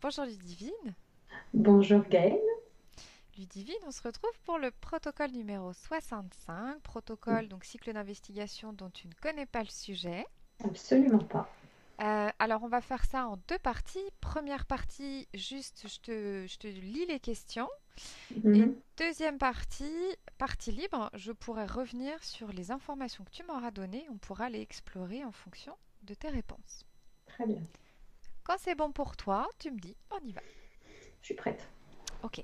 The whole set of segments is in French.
Bonjour Ludivine. Bonjour Gaëlle. Ludivine, on se retrouve pour le protocole numéro 65, protocole donc cycle d'investigation dont tu ne connais pas le sujet. Absolument pas. Alors on va faire ça en deux parties. Première partie, juste je te lis les questions. Et Mhm. deuxième partie, partie libre, je pourrai revenir sur les informations que tu m'auras données. On pourra les explorer en fonction de tes réponses. Très bien. Quand c'est bon pour toi, tu me dis, on y va. Je suis prête. Ok.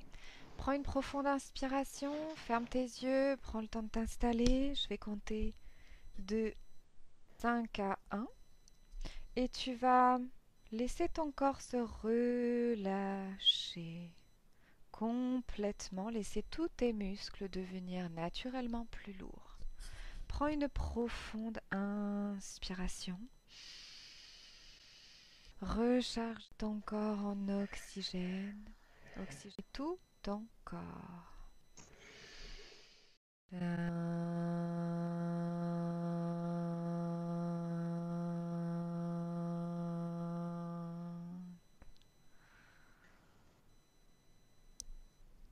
Prends une profonde inspiration, ferme tes yeux, prends le temps de t'installer. Je vais compter de 5 à 1 et tu vas laisser ton corps se relâcher complètement, laisser tous tes muscles devenir naturellement plus lourds. Prends une profonde inspiration. Recharge ton corps en oxygène. Oxygène tout ton corps.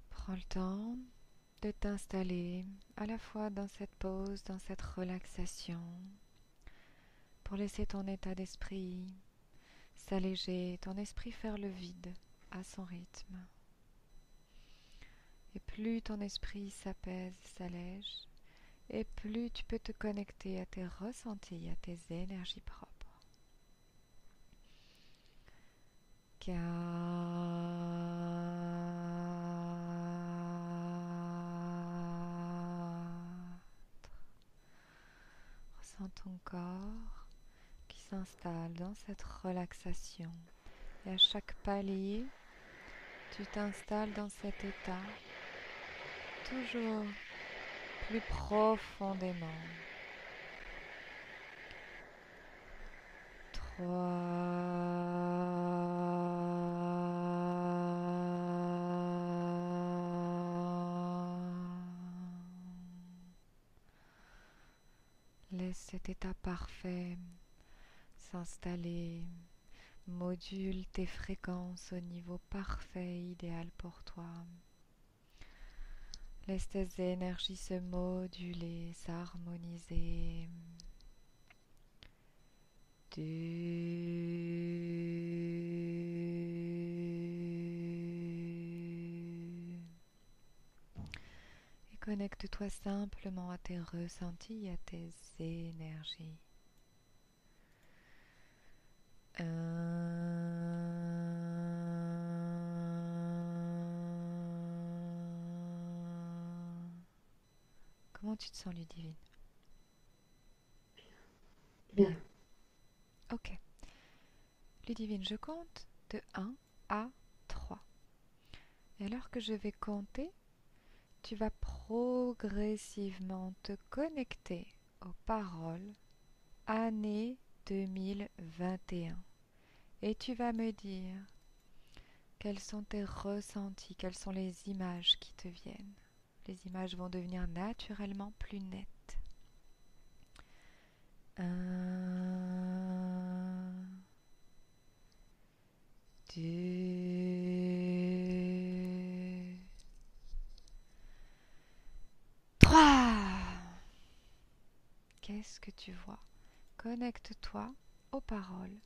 Prends le temps de t'installer à la fois dans cette pause, dans cette relaxation, pour laisser ton état d'esprit s'alléger, ton esprit faire le vide à son rythme. Et plus ton esprit s'apaise, s'allège, et plus tu peux te connecter à tes ressentis, à tes énergies propres. 4. Ressens ton corps qui s'installe dans cette relaxation. Et à chaque palier, tu t'installes dans cet état toujours plus profondément. 3. Laisse cet état parfait s'installer. Module tes fréquences au niveau parfait, idéal pour toi. Laisse tes énergies se moduler, s'harmoniser. 2. Et connecte-toi simplement à tes ressentis, à tes énergies. 1. Comment tu te sens, Ludivine? Bien. Bien. Ok. Ludivine, je compte de 1 à 3. Et alors que je vais compter, tu vas progressivement te connecter aux paroles année 2021. Et tu vas me dire quels sont tes ressentis, quelles sont les images qui te viennent. Les images vont devenir naturellement plus nettes. 1, 2, 3. Qu'est-ce que tu vois? Connecte-toi aux paroles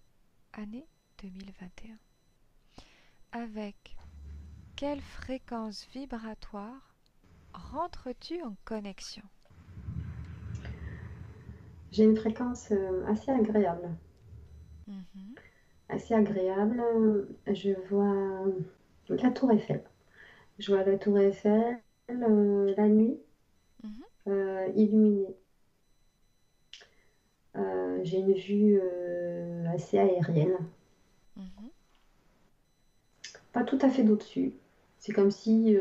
année 2021. Avec quelle fréquence vibratoire rentres-tu en connexion? J'ai une fréquence assez agréable. Mhm, Assez agréable. Je vois la tour Eiffel. Je vois la tour Eiffel la nuit mhm, illuminée. J'ai une vue assez aérienne. mhm, Pas tout à fait d'au-dessus. C'est comme si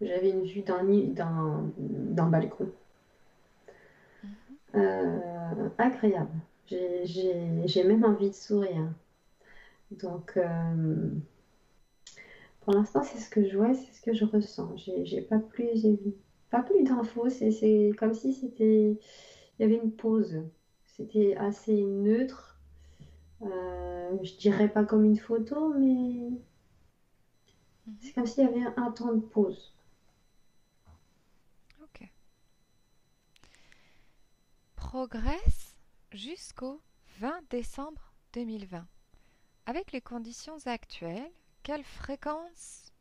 j'avais une vue d'un balcon. mhm. Agréable. J'ai même envie de sourire. Donc, pour l'instant, c'est ce que je vois, c'est ce que je ressens. J'ai pas plus d'infos. C'est comme si il y avait une pause. C'était assez neutre. Je dirais pas comme une photo, mais Mhm. c'est comme s'il y avait un temps de pause. Ok. Progresse jusqu'au 20 décembre 2020. Avec les conditions actuelles, quelle fréquence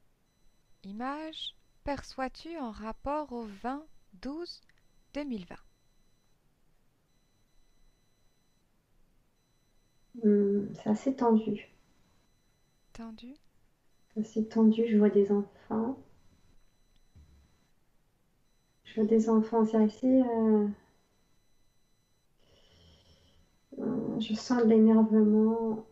image perçois-tu en rapport au 20-12-2020? C'est assez tendu. Tendu? C'est assez tendu. Je vois des enfants. Je vois des Mhm. enfants. C'est assez. Je sens de l'énervement.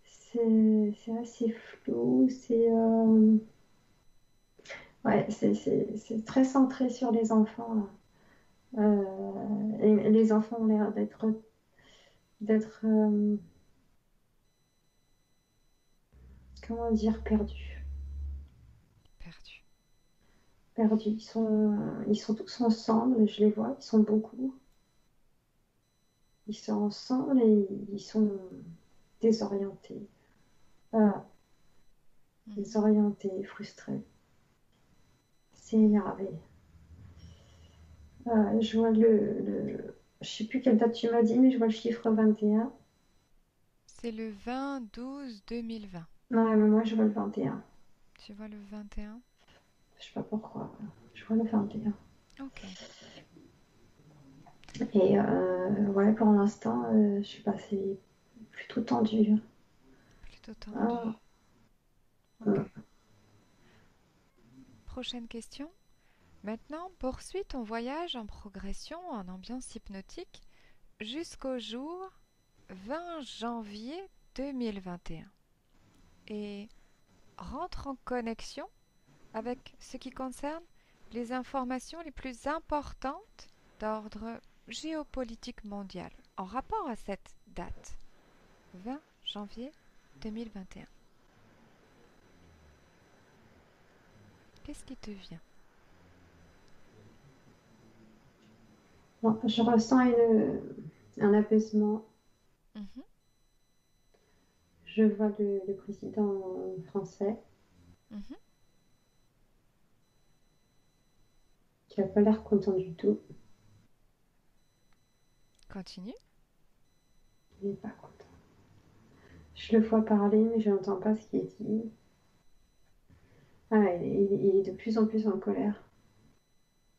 C'est assez flou. Ouais, c'est très centré sur les enfants, là. Et les enfants ont l'air d'être, comment dire, perdus. Perdu. Perdus. Ils sont tous ensemble, je les vois, ils sont beaucoup. Ils sont ensemble et ils sont désorientés. Voilà, Mhm. désorientés, frustrés. C'est énervé. Je vois je sais plus quelle date tu m'as dit, mais je vois le chiffre 21. C'est le 20-12-2020. Non, mais moi je vois le 21. Tu vois le 21? Je sais pas pourquoi. Je vois le 21. Ok, Et ouais, pour l'instant, je sais pas, c'est plutôt tendu. plutôt tendu. Ah, Ok. Prochaine question. Maintenant, poursuis ton voyage en progression en ambiance hypnotique jusqu'au jour 20 janvier 2021 et rentre en connexion avec ce qui concerne les informations les plus importantes d'ordre géopolitique mondial en rapport à cette date, 20 janvier 2021. Qu'est-ce qui te vient? bon, je ressens un apaisement. Mhm, Je vois le président français mhm. qui a pas l'air content du tout. Continue. Il n'est pas content. Je le vois parler, mais je n'entends pas ce qui est dit. Ah, il est de plus en plus en colère.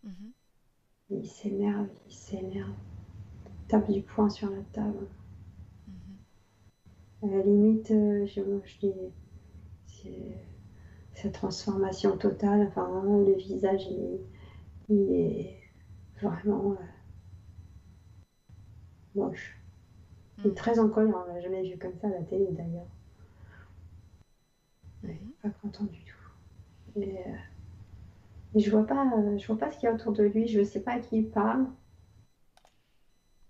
Mhm, Il s'énerve, il s'énerve. Tape du poing sur la table. mhm, À la limite, je dis, c'est cette transformation totale. Enfin, vraiment, le visage, il est vraiment moche. Il est mhm, très en colère. On l'a jamais vu comme ça à la télé, d'ailleurs. Ouais, mhm. pas content du tout. Et je vois pas ce qu'il y a autour de lui. Je ne sais pas à qui il parle.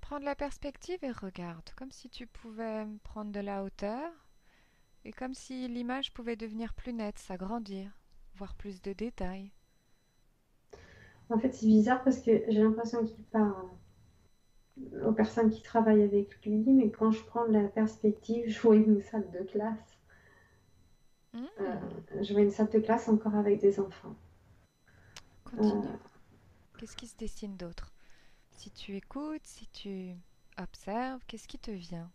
Prends de la perspective et regarde, comme si tu pouvais prendre de la hauteur et comme si l'image pouvait devenir plus nette, s'agrandir, voir plus de détails. En fait, c'est bizarre parce que j'ai l'impression qu'il parle aux personnes qui travaillent avec lui, mais quand je prends de la perspective, je vois une salle de classe. Euh, Hmm, je vois une salle de classe encore avec des enfants. continue. Euh, Qu'est-ce qui se dessine d'autre? Si tu écoutes, si tu observes, qu'est-ce qui te vient?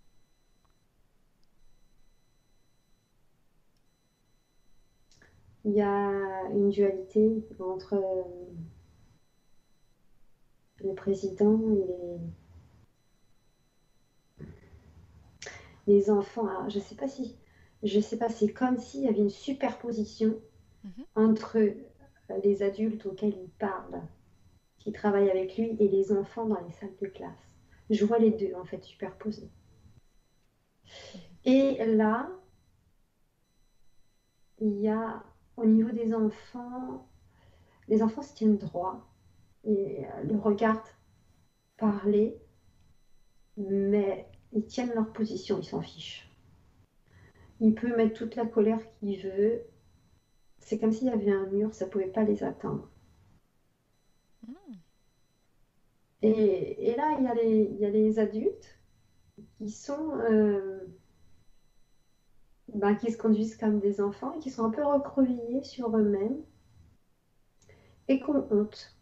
Il y a une dualité entre le président et les enfants. Alors, je sais pas, c'est comme s'il y avait une superposition Mhm, entre les adultes auxquels il parle, qui travaillent avec lui, et les enfants dans les salles de classe. Je vois les deux en fait superposés. mhm, Et là, il y a au niveau des enfants, les enfants se tiennent droit et le regardent parler, mais ils tiennent leur position, ils s'en fichent. Il peut mettre toute la colère qu'il veut. C'est comme s'il y avait un mur, ça ne pouvait pas les atteindre. hmm. Et là, il y a les adultes qui sont, ben, qui se conduisent comme des enfants et qui sont un peu recroquevillés sur eux-mêmes et qui ont honte.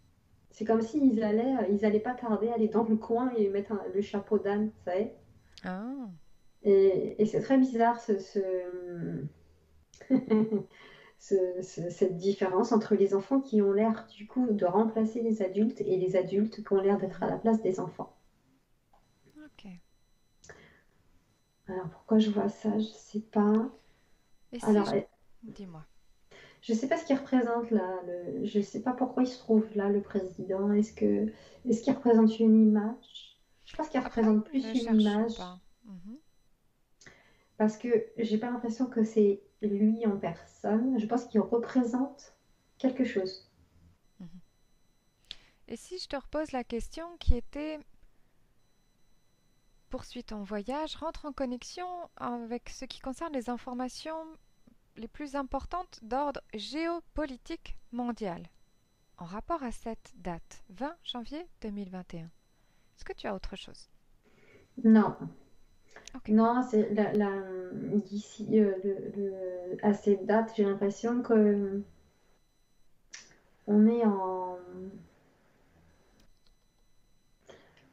C'est comme s'ils ils allaient pas tarder à aller dans le coin et mettre le chapeau d'âne, vous savez. Ah, Et c'est très bizarre cette différence entre les enfants qui ont l'air du coup de remplacer les adultes et les adultes qui ont l'air d'être à mhm, la place des enfants. ok. Alors pourquoi je vois ça, je sais pas. Et si Alors je... Dis-moi. je sais pas ce qu'il représente là. Je sais pas pourquoi il se trouve là le président. Est-ce qu'il représente une image? Je pense qu'il Après, représente plus ne une cherche image pas. Mhm, parce que j'ai pas l'impression que c'est lui en personne. Je pense qu'il représente quelque chose. mhm. Et si je te repose la question qui était, poursuis ton voyage, rentre en connexion avec ce qui concerne les informations les plus importantes d'ordre géopolitique mondial, en rapport à cette date, 20 janvier 2021. Est-ce que tu as autre chose? Non, Ok. non, c'est d'ici à cette date, j'ai l'impression que on est en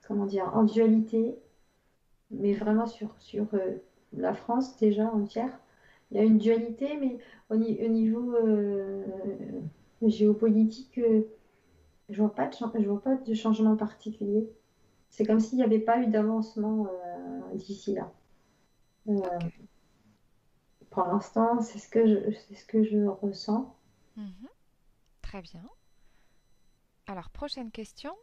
comment dire en dualité, mais Mhm. vraiment sur la France déjà entière. Il y a une dualité, mais au niveau géopolitique, je vois pas de changement particulier. C'est comme s'il n'y avait pas eu d'avancement d'ici là. Ok. Pour l'instant, c'est ce que je ressens. Mhm. Très bien. Alors, prochaine question.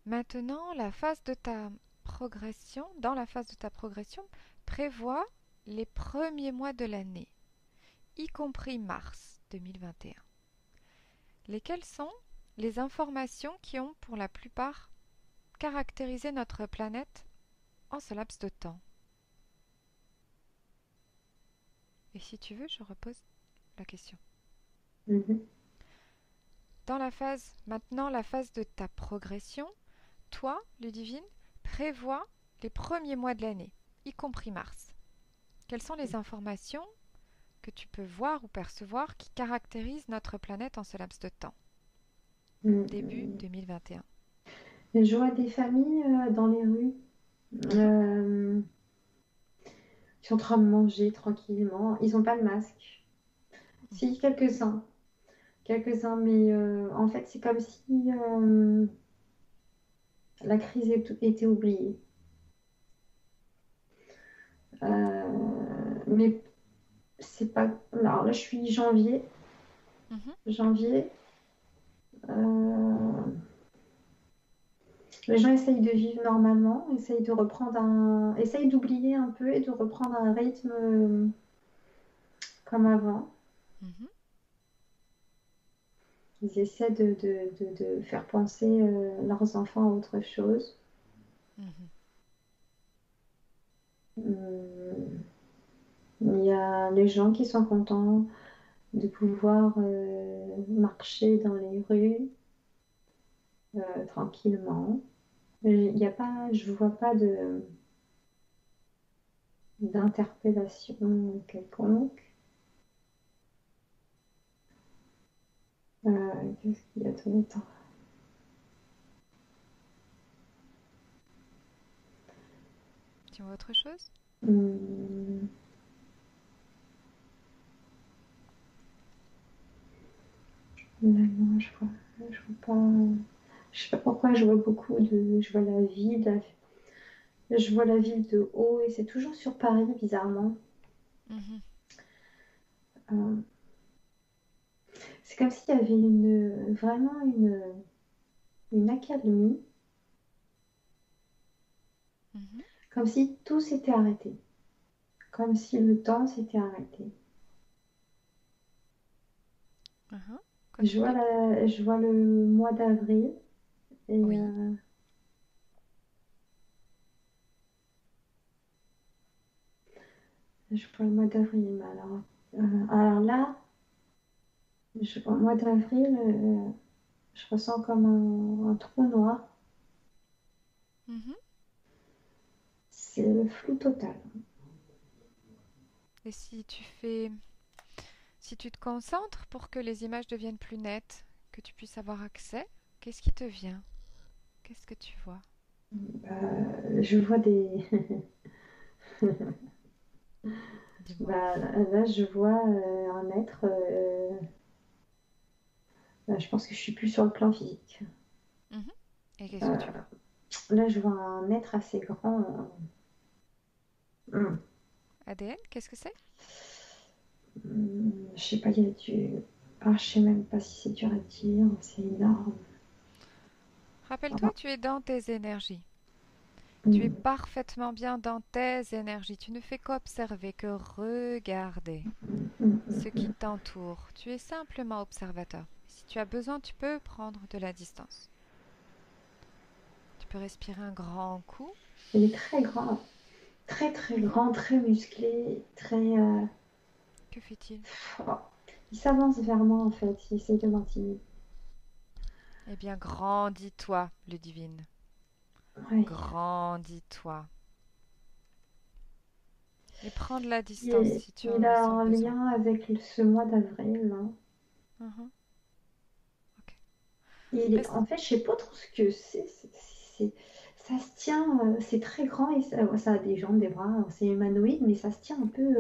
Maintenant, la phase de ta progression, dans la phase de ta progression, prévoit les premiers mois de l'année, y compris mars 2021. Lesquelles sont les informations qui ont pour la plupart caractérisé notre planète en ce laps de temps? Et si tu veux, je repose la question. Mhm. Dans la phase, maintenant la phase de ta progression, toi, Ludivine, prévois les premiers mois de l'année, y compris mars. Quelles sont les informations que tu peux voir ou percevoir qui caractérisent notre planète en ce laps de temps, début Mhm. 2021? Je vois des familles dans les rues Mhm, euh, qui sont en train de manger tranquillement. Ils n'ont pas de masque. mhm. Si, quelques-uns, mais en fait, c'est comme si la crise était oubliée. Mais c'est pas. Alors là, je suis Mhm. janvier. euh, Les gens essayent de vivre normalement, essayent d'oublier un peu et de reprendre un rythme comme avant. Mhm. Ils essaient de faire penser leurs enfants à autre chose. Mhm. Hum, Il y a les gens qui sont contents de pouvoir marcher dans les rues tranquillement. Il y a pas, je vois pas d'interpellation quelconque. Qu'est-ce qu'il y a d'autre? Tu vois autre chose? Hum, non, je vois pas. Je sais pas pourquoi je vois je vois je vois la ville de haut et c'est toujours sur Paris bizarrement. Mhm. Euh, c'est comme s'il y avait vraiment une accalmie, Mhm. comme si tout s'était arrêté, comme si le temps s'était arrêté. Mhm. Continue. Je vois le mois d'avril et Oui. je vois le mois d'avril. Mais alors là, au mois d'avril, je ressens comme un trou noir. Mhm. C'est le flou total. Et si tu te concentres pour que les images deviennent plus nettes, que tu puisses avoir accès, qu'est-ce qui te vient? Qu'est-ce que tu vois? Je vois des. Dis-moi. Bah, là, je vois un être. Je pense que je suis plus sur le plan physique. Mhm. Et qu'est-ce que Euh, tu vois? Là, je vois un être assez grand. Hmm. ADN, qu'est-ce que c'est? Je sais pas, il y a du. Ah, je sais même pas si c'est dur à dire. C'est énorme. Rappelle-toi, Ah, tu es dans tes énergies. Tu es hmm, parfaitement bien dans tes énergies. Tu ne fais qu'observer, que regarder ce qui hmm. t'entoure. Tu es simplement observateur. Si tu as besoin, tu peux prendre de la distance. Tu peux respirer un grand coup. Il est très grand. Très, très Mhm. grand, très musclé. Très. Que fait-il? Oh. Il s'avance vers moi, en fait. Il essaye de m'intimider. Eh bien, grandis-toi, Ludivine. Ouais. Grandis-toi. Et prends de la distance Il, si tu il en a ressens le un besoin. lien avec ce mois d'avril, là. Mhm. Ok. En Reste. fait, je sais pas trop ce que c'est. Ça se tient, c'est très grand et ça a des jambes, des bras, c'est humanoïde, mais ça se tient un peu.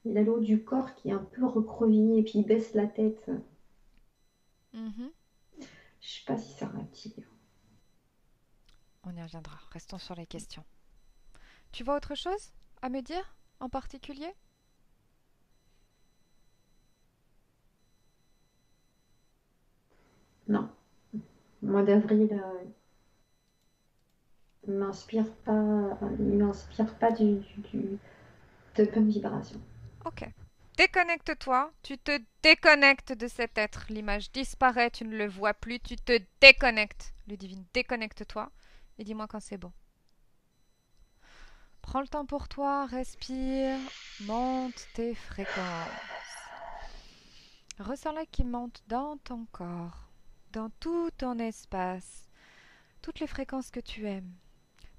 Il a le haut du corps qui est un peu recroquevillé et puis il baisse la tête. Mhm. Je sais pas si c'est un reptile. On y reviendra. Restons sur les questions. Tu vois autre chose à me dire en particulier? Non, mois d'avril, il m'inspire pas de bonnes vibrations. Ok. Déconnecte-toi. Tu te déconnectes de cet être. L'image disparaît. Tu ne le vois plus. Tu te déconnectes. Ludivine, déconnecte-toi. Et dis-moi quand c'est bon. Prends le temps pour toi. Respire. Monte tes fréquences. Ressens-la qui monte dans ton corps, dans tout ton espace, toutes les fréquences que tu aimes,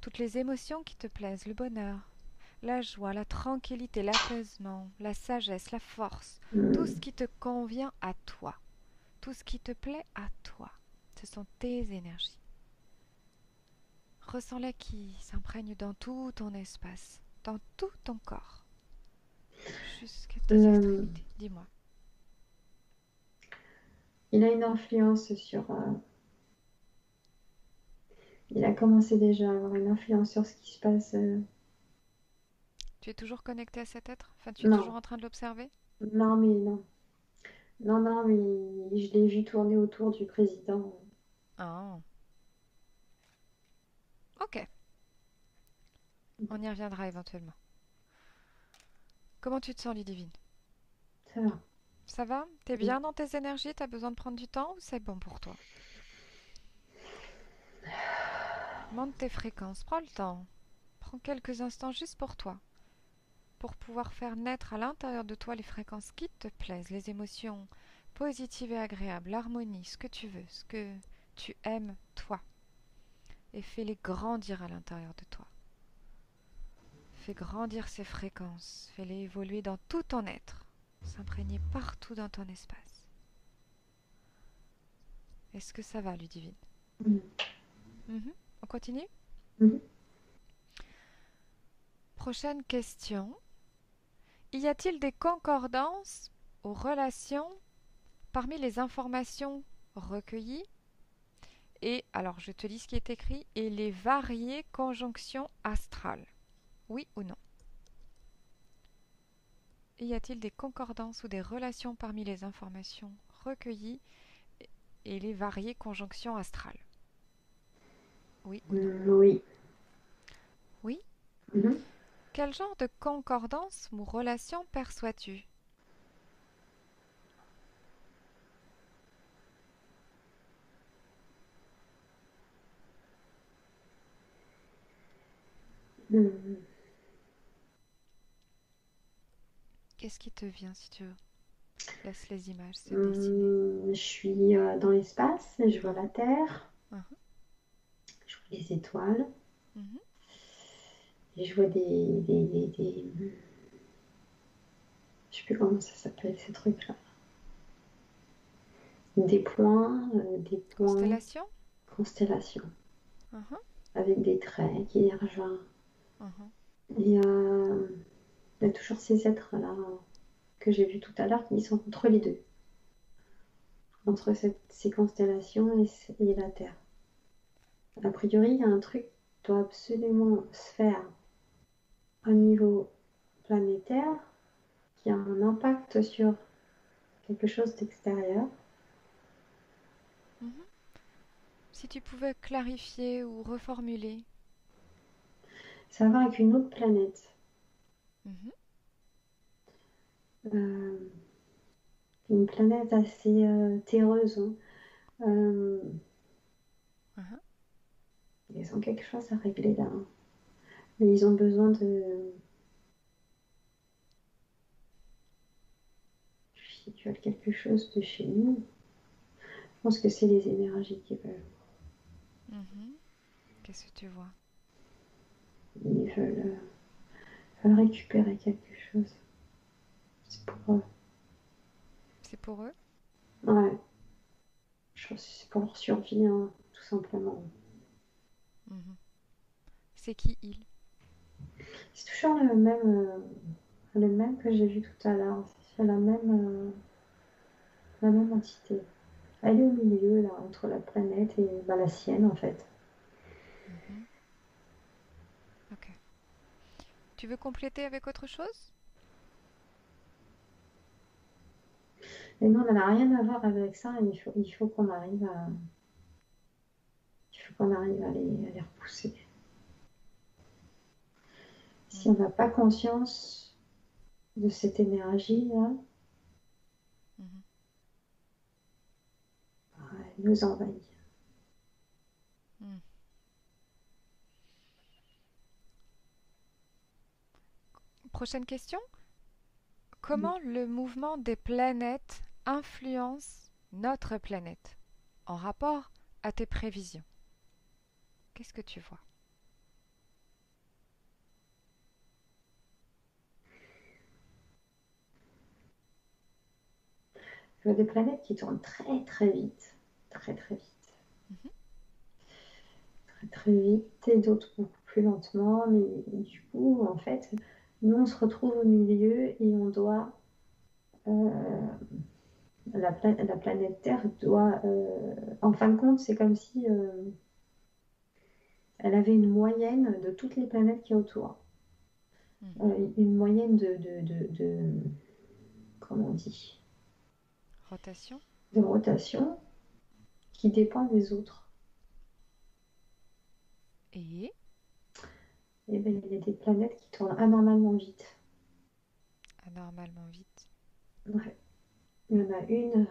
toutes les émotions qui te plaisent, le bonheur, la joie, la tranquillité, l'apaisement, la sagesse, la force, tout ce Hmm. qui te convient à toi, tout ce qui te plaît à toi. Ce sont tes énergies. Ressens-la qui s'imprègne dans tout ton espace, dans tout ton corps, jusqu'à tes Euh, extrémités. Dis-moi. il a une influence sur. Il a commencé déjà à avoir une influence sur ce qui se passe. Tu es toujours connecté à cet être? Enfin, tu es Non, toujours en train de l'observer? non, mais non. Non, non, mais je l'ai vu tourner autour du président. Ah, ok. On y reviendra éventuellement. Comment tu te sens, Ludivine? Ça va. Ça va? T'es bien dans tes énergies? T'as besoin de prendre du temps ou c'est bon pour toi? Monte tes fréquences, prends le temps. Prends quelques instants juste pour toi, pour pouvoir faire naître à l'intérieur de toi les fréquences qui te plaisent, les émotions positives et agréables, l'harmonie, ce que tu veux, ce que tu aimes toi, et fais-les grandir à l'intérieur de toi. Fais grandir ces fréquences, fais-les évoluer dans tout ton être, s'imprégner partout dans ton espace. Est-ce que ça va, Ludivine? Mhm. Mhm. On continue? Mhm. Prochaine question. Y a-t-il des concordances aux relations parmi les informations recueillies et, alors je te lis ce qui est écrit, et les variées conjonctions astrales? Oui ou non? Y a-t-il des concordances ou des relations parmi les informations recueillies et les variées conjonctions astrales? Oui ou non? Oui. Oui? Mhm. Quel genre de concordance ou relation perçois-tu? Mhm. Qu'est-ce qui te vient si tu laisses les images se dessiner? Je suis dans l'espace, je vois la Terre. Mhm. les étoiles. Mhm. Et je vois je sais plus comment ça s'appelle ces trucs-là. Des points, Constellation? constellations, Mhm, avec des traits qui les rejoignent. mhm, Et il y a toujours ces êtres-là que j'ai vus tout à l'heure qui sont entre les deux, entre ces constellations et la Terre. A priori, il y a un truc qui doit absolument se faire au niveau planétaire, qui a un impact sur quelque chose d'extérieur. mhm. Si tu pouvais clarifier ou reformuler. Ça va avec une autre planète. Mhm, Euh, une planète assez terreuse, hein. Euh, mhm, Ils ont quelque chose à régler là, hein. Mais ils ont besoin de. Si tu as quelque chose de chez nous, je pense que c'est les énergies qui veulent. mhm. Qu'est-ce que tu vois? Ils veulent récupérer quelque chose. C'est pour eux. C'est pour eux? Ouais, je pense que c'est pour leur survie, hein, tout simplement. Mhm. C'est qui il? C'est toujours le même que j'ai vu tout à l'heure. C'est la même entité. Elle est au milieu, là, entre la planète et bah, la sienne, en fait. Mhm. Ok. Tu veux compléter avec autre chose? Et non, ça n'a rien à voir avec ça. Il faut qu'on arrive à les repousser. Si on Mhm, n'a pas conscience de cette énergie-là, mhm. elle nous envahit. Mhm. Prochaine question. Comment le mouvement des planètes influence notre planète en rapport à tes prévisions? Qu'est-ce que tu vois? Je vois des planètes qui tournent très très vite, très très vite, Mhm, très très vite, et d'autres beaucoup plus lentement. Mais du coup, en fait, nous, on se retrouve au milieu et on doit la planète Terre doit, en fin de compte, c'est comme si elle avait une moyenne de toutes les planètes qui y a autour. mhm. Une moyenne comment on dit, Rotation? de rotation qui dépend des autres. Et Et bien, il y a des planètes qui tournent anormalement vite. anormalement vite. Ouais. Il y en a une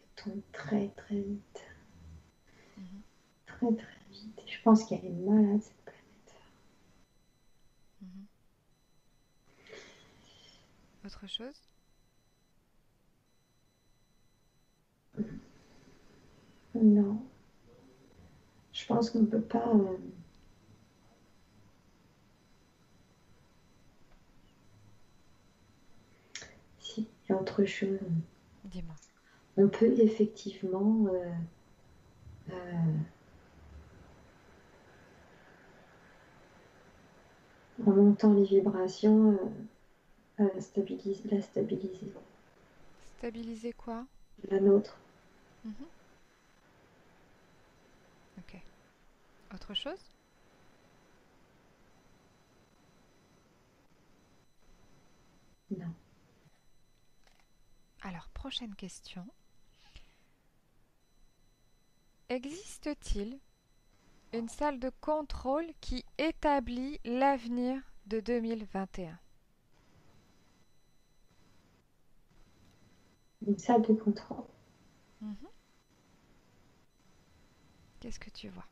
qui tourne très très vite. Mhm, Très très vite. Et je pense qu'elle est malade, cette planète. mhm. Autre chose? Non, je pense qu'on ne peut pas. Si, il y a autre chose. Dis-moi. On peut effectivement, euh, en montant les vibrations, la stabiliser. Stabiliser quoi? La nôtre. Mhm, ok. Autre chose? Non. Alors, prochaine question. Existe-t-il une salle de contrôle qui établit l'avenir de 2021? Une salle de contrôle. Mhm. Qu'est-ce que tu vois?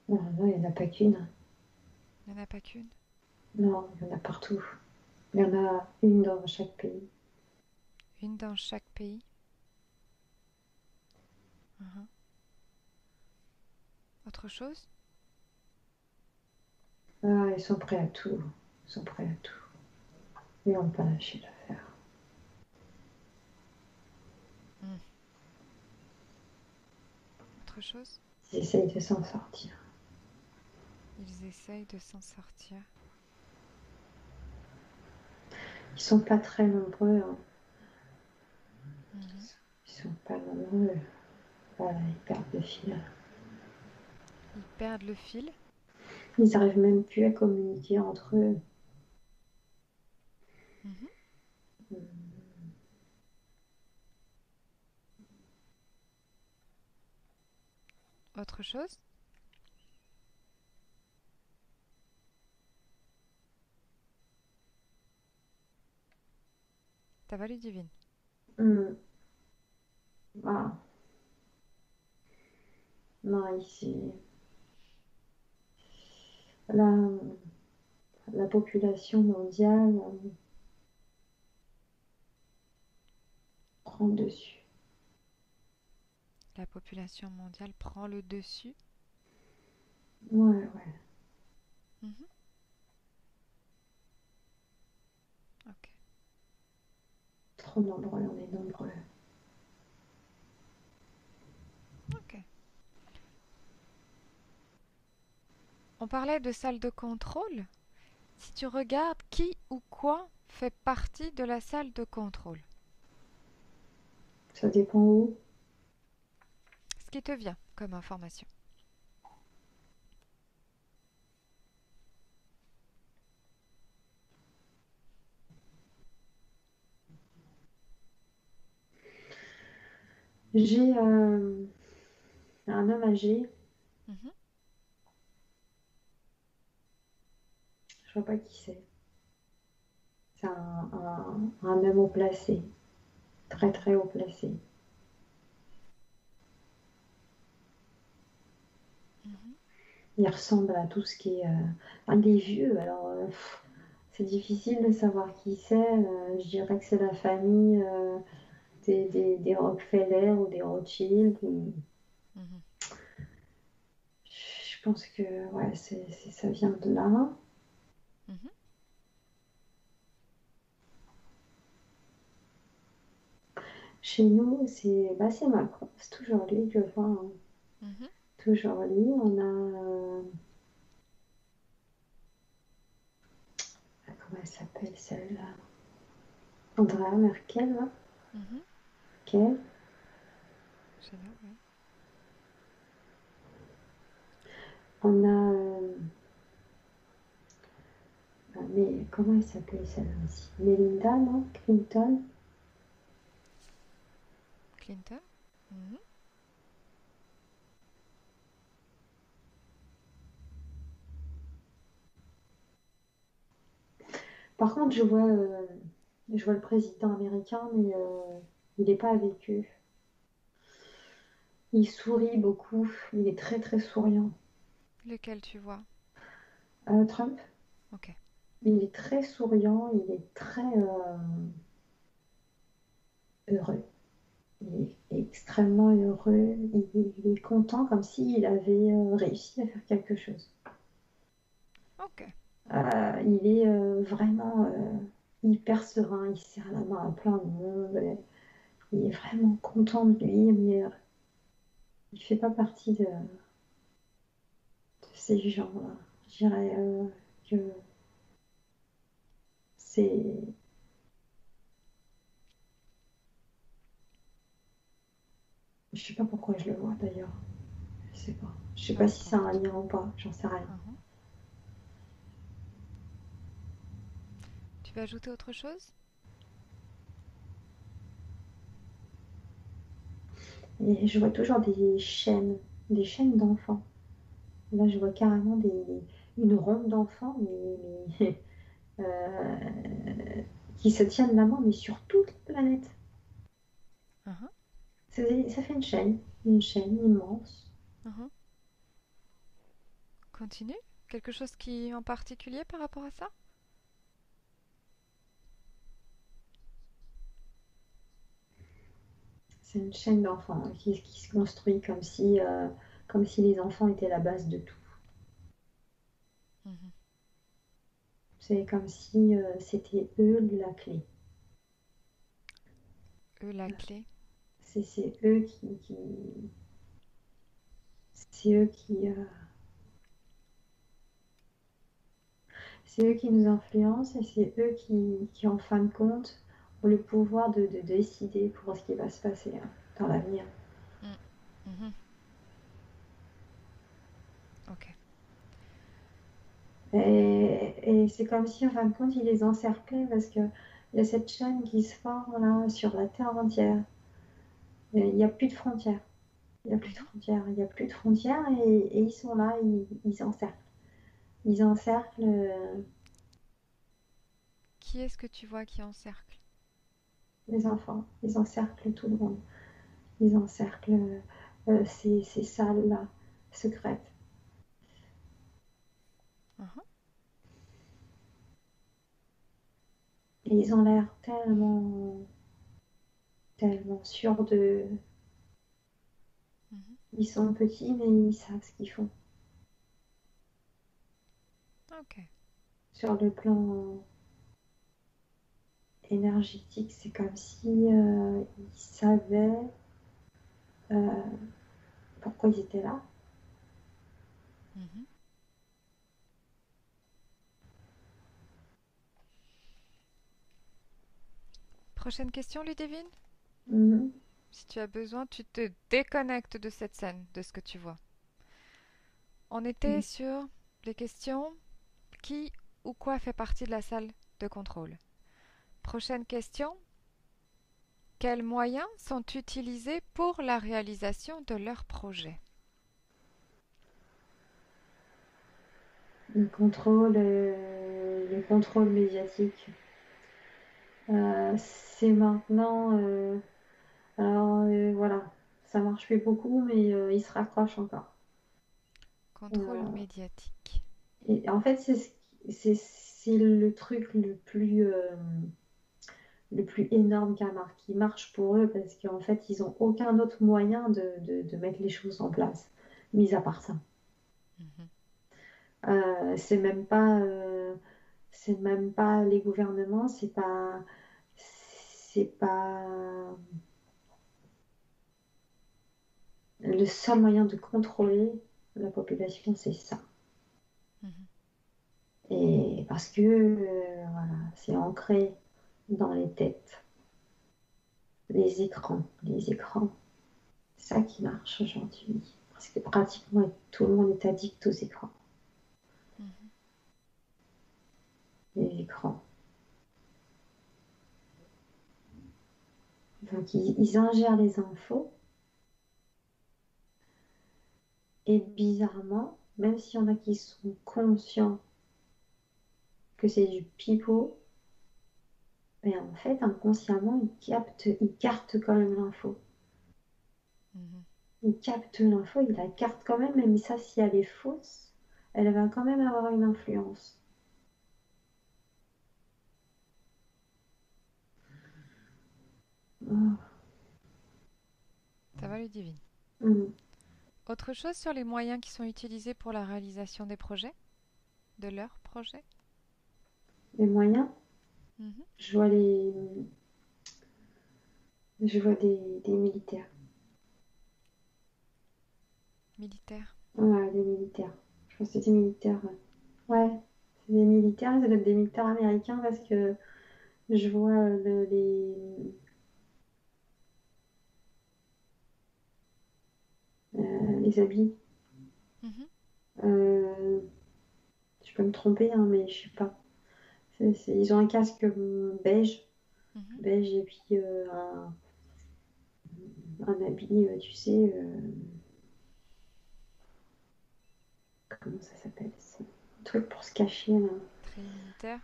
Non, non, il n'y en a pas qu'une. Il n'y en a pas qu'une? Non, il y en a partout. Il y en a une dans chaque pays. Une dans chaque pays? Mhm. Autre chose? Ah, ils sont prêts à tout. Ils sont prêts à tout. Ils n'ont pas lâché l'affaire. Hmm. Autre chose? Ils essayent de s'en sortir. Ils essayent de s'en sortir. Ils sont pas très nombreux, hein. Mhm. Ils sont pas nombreux. Voilà, ils perdent le fil. Ils perdent le fil. Ils n'arrivent même plus à communiquer entre eux. Mhm. Autre chose? Ça va, Ludivine? Hmm. Ah, non, ici, la, la population mondiale prend le dessus. La population mondiale prend le dessus. Ouais, ouais. Mhm. Ok. Trop nombreux, on est nombreux. Ok. On parlait de salle de contrôle. Si tu regardes qui ou quoi fait partie de la salle de contrôle, Ça dépend où. ce qui te vient comme information. J'ai un homme âgé, Mhm. je vois pas qui c'est. C'est un homme haut placé, très très haut placé. Mhm. Il ressemble à tout ce qui est. Enfin, il est vieux, alors c'est difficile de savoir qui c'est. Je dirais que c'est la famille des Rockefeller ou des Rothschild. Mhm. Je pense que ouais, ça vient de là. Mhm. Chez nous, c'est Macron, c'est toujours lui, je vois, hein. Mhm. Toujours lui. On a. Comment elle s'appelle celle-là? Angela Merkel, là. Mhm. Ok. Génial, ouais. On a. Mais comment elle s'appelle celle-là aussi? Melinda, non? Clinton. Clinton. Mhm. Par contre, je vois le président américain, mais il n'est pas avec eux. Il sourit beaucoup. Il est très très souriant. Lequel tu vois? Trump, Ok. il est très souriant. Il est très heureux. Il est extrêmement heureux. Il est content comme s'il avait réussi à faire quelque chose. Ok. Il est vraiment hyper serein. Il serre la main à plein de monde. Il est vraiment content de lui, mais il ne fait pas partie de ces gens-là. Je dirais que c'est. Je sais pas pourquoi je le vois d'ailleurs. Je sais pas. Je sais Par pas si rapport c'est à un qui? lien ou pas. J'en sais rien. Mhm. Tu veux ajouter autre chose? Et je vois toujours des chaînes d'enfants. Là, je vois carrément une ronde d'enfants, mais, qui se tiennent la main, mais sur toute la planète. Mhm. Ça fait une chaîne immense. Mhm. Continue. Quelque chose qui en particulier par rapport à ça? C'est une chaîne d'enfants qui se construit comme si comme si les enfants étaient la base de tout. Mhm. C'est comme si c'était eux la clé. Eux, la clé. C'est eux c'est eux c'est eux qui nous influencent et c'est eux qui, en fin de compte, ont le pouvoir de décider pour ce qui va se passer dans l'avenir. Mm. Mhm. Ok. Et c'est comme si, en fin de compte, ils les encerclaient parce qu'il y a cette chaîne qui se forme là sur la Terre entière. Il n'y a plus de frontières. Il n'y a plus de Mhm. frontières. Il n'y a plus de frontières et ils sont là, ils encerclent. Ils encerclent Qui est-ce que tu vois qui encercle? les enfants. Ils encerclent tout le monde. Ils encerclent ces salles-là, secrètes. Mhm. Et ils ont l'air tellement sûrs de. Mhm. Ils sont petits, mais ils savent ce qu'ils font. Ok. Sur le plan énergétique, c'est comme si ils savaient euh, pourquoi ils étaient là. Mhm. Prochaine question, Ludivine? Mhm. Si tu as besoin, tu te déconnectes de cette scène, de ce que tu vois. On était sur les questions qui ou quoi fait partie de la salle de contrôle. Prochaine question. Quels moyens sont utilisés pour la réalisation de leur projet? Le contrôle médiatique. C'est maintenant. Voilà, ça marche plus beaucoup, mais il se raccroche encore. Contrôle Euh, médiatique. et en fait, c'est le truc le plus énorme qui marche pour eux parce qu'en fait, ils n'ont aucun autre moyen de mettre les choses en place, mis à part ça. Mhm. C'est même pas, c'est même pas les gouvernements, c'est pas le seul moyen de contrôler la population, c'est ça. Mhm. Et parce que voilà, c'est ancré dans les têtes, les écrans, c'est ça qui marche aujourd'hui. Parce que pratiquement tout le monde est addict aux écrans. Mhm. Les écrans. Donc ils ingèrent les infos et bizarrement, même s'il y en a qui sont conscients que c'est du pipeau, mais en fait inconsciemment ils captent quand même l'info. Mhm. Ils captent l'info, ils la captent quand même, même ça si elle est fausse, elle va quand même avoir une influence. Ah, Ça va, Ludivine? hum. Autre chose sur les moyens qui sont utilisés pour la réalisation des projets? De leurs projets? Les moyens, Mhm. je vois les, je vois des militaires. Militaires. Ouais, des militaires. Je pense que c'est des militaires. Ouais, ouais, c'est des militaires, ça doit être des militaires américains parce que je vois les habits. Mhm. Euh, je peux me tromper, hein, mais je sais pas. Ils ont un casque beige, Mhm. beige et puis un habit, tu sais, comment ça s'appelle? C'est un truc pour se cacher, là. Très militaires.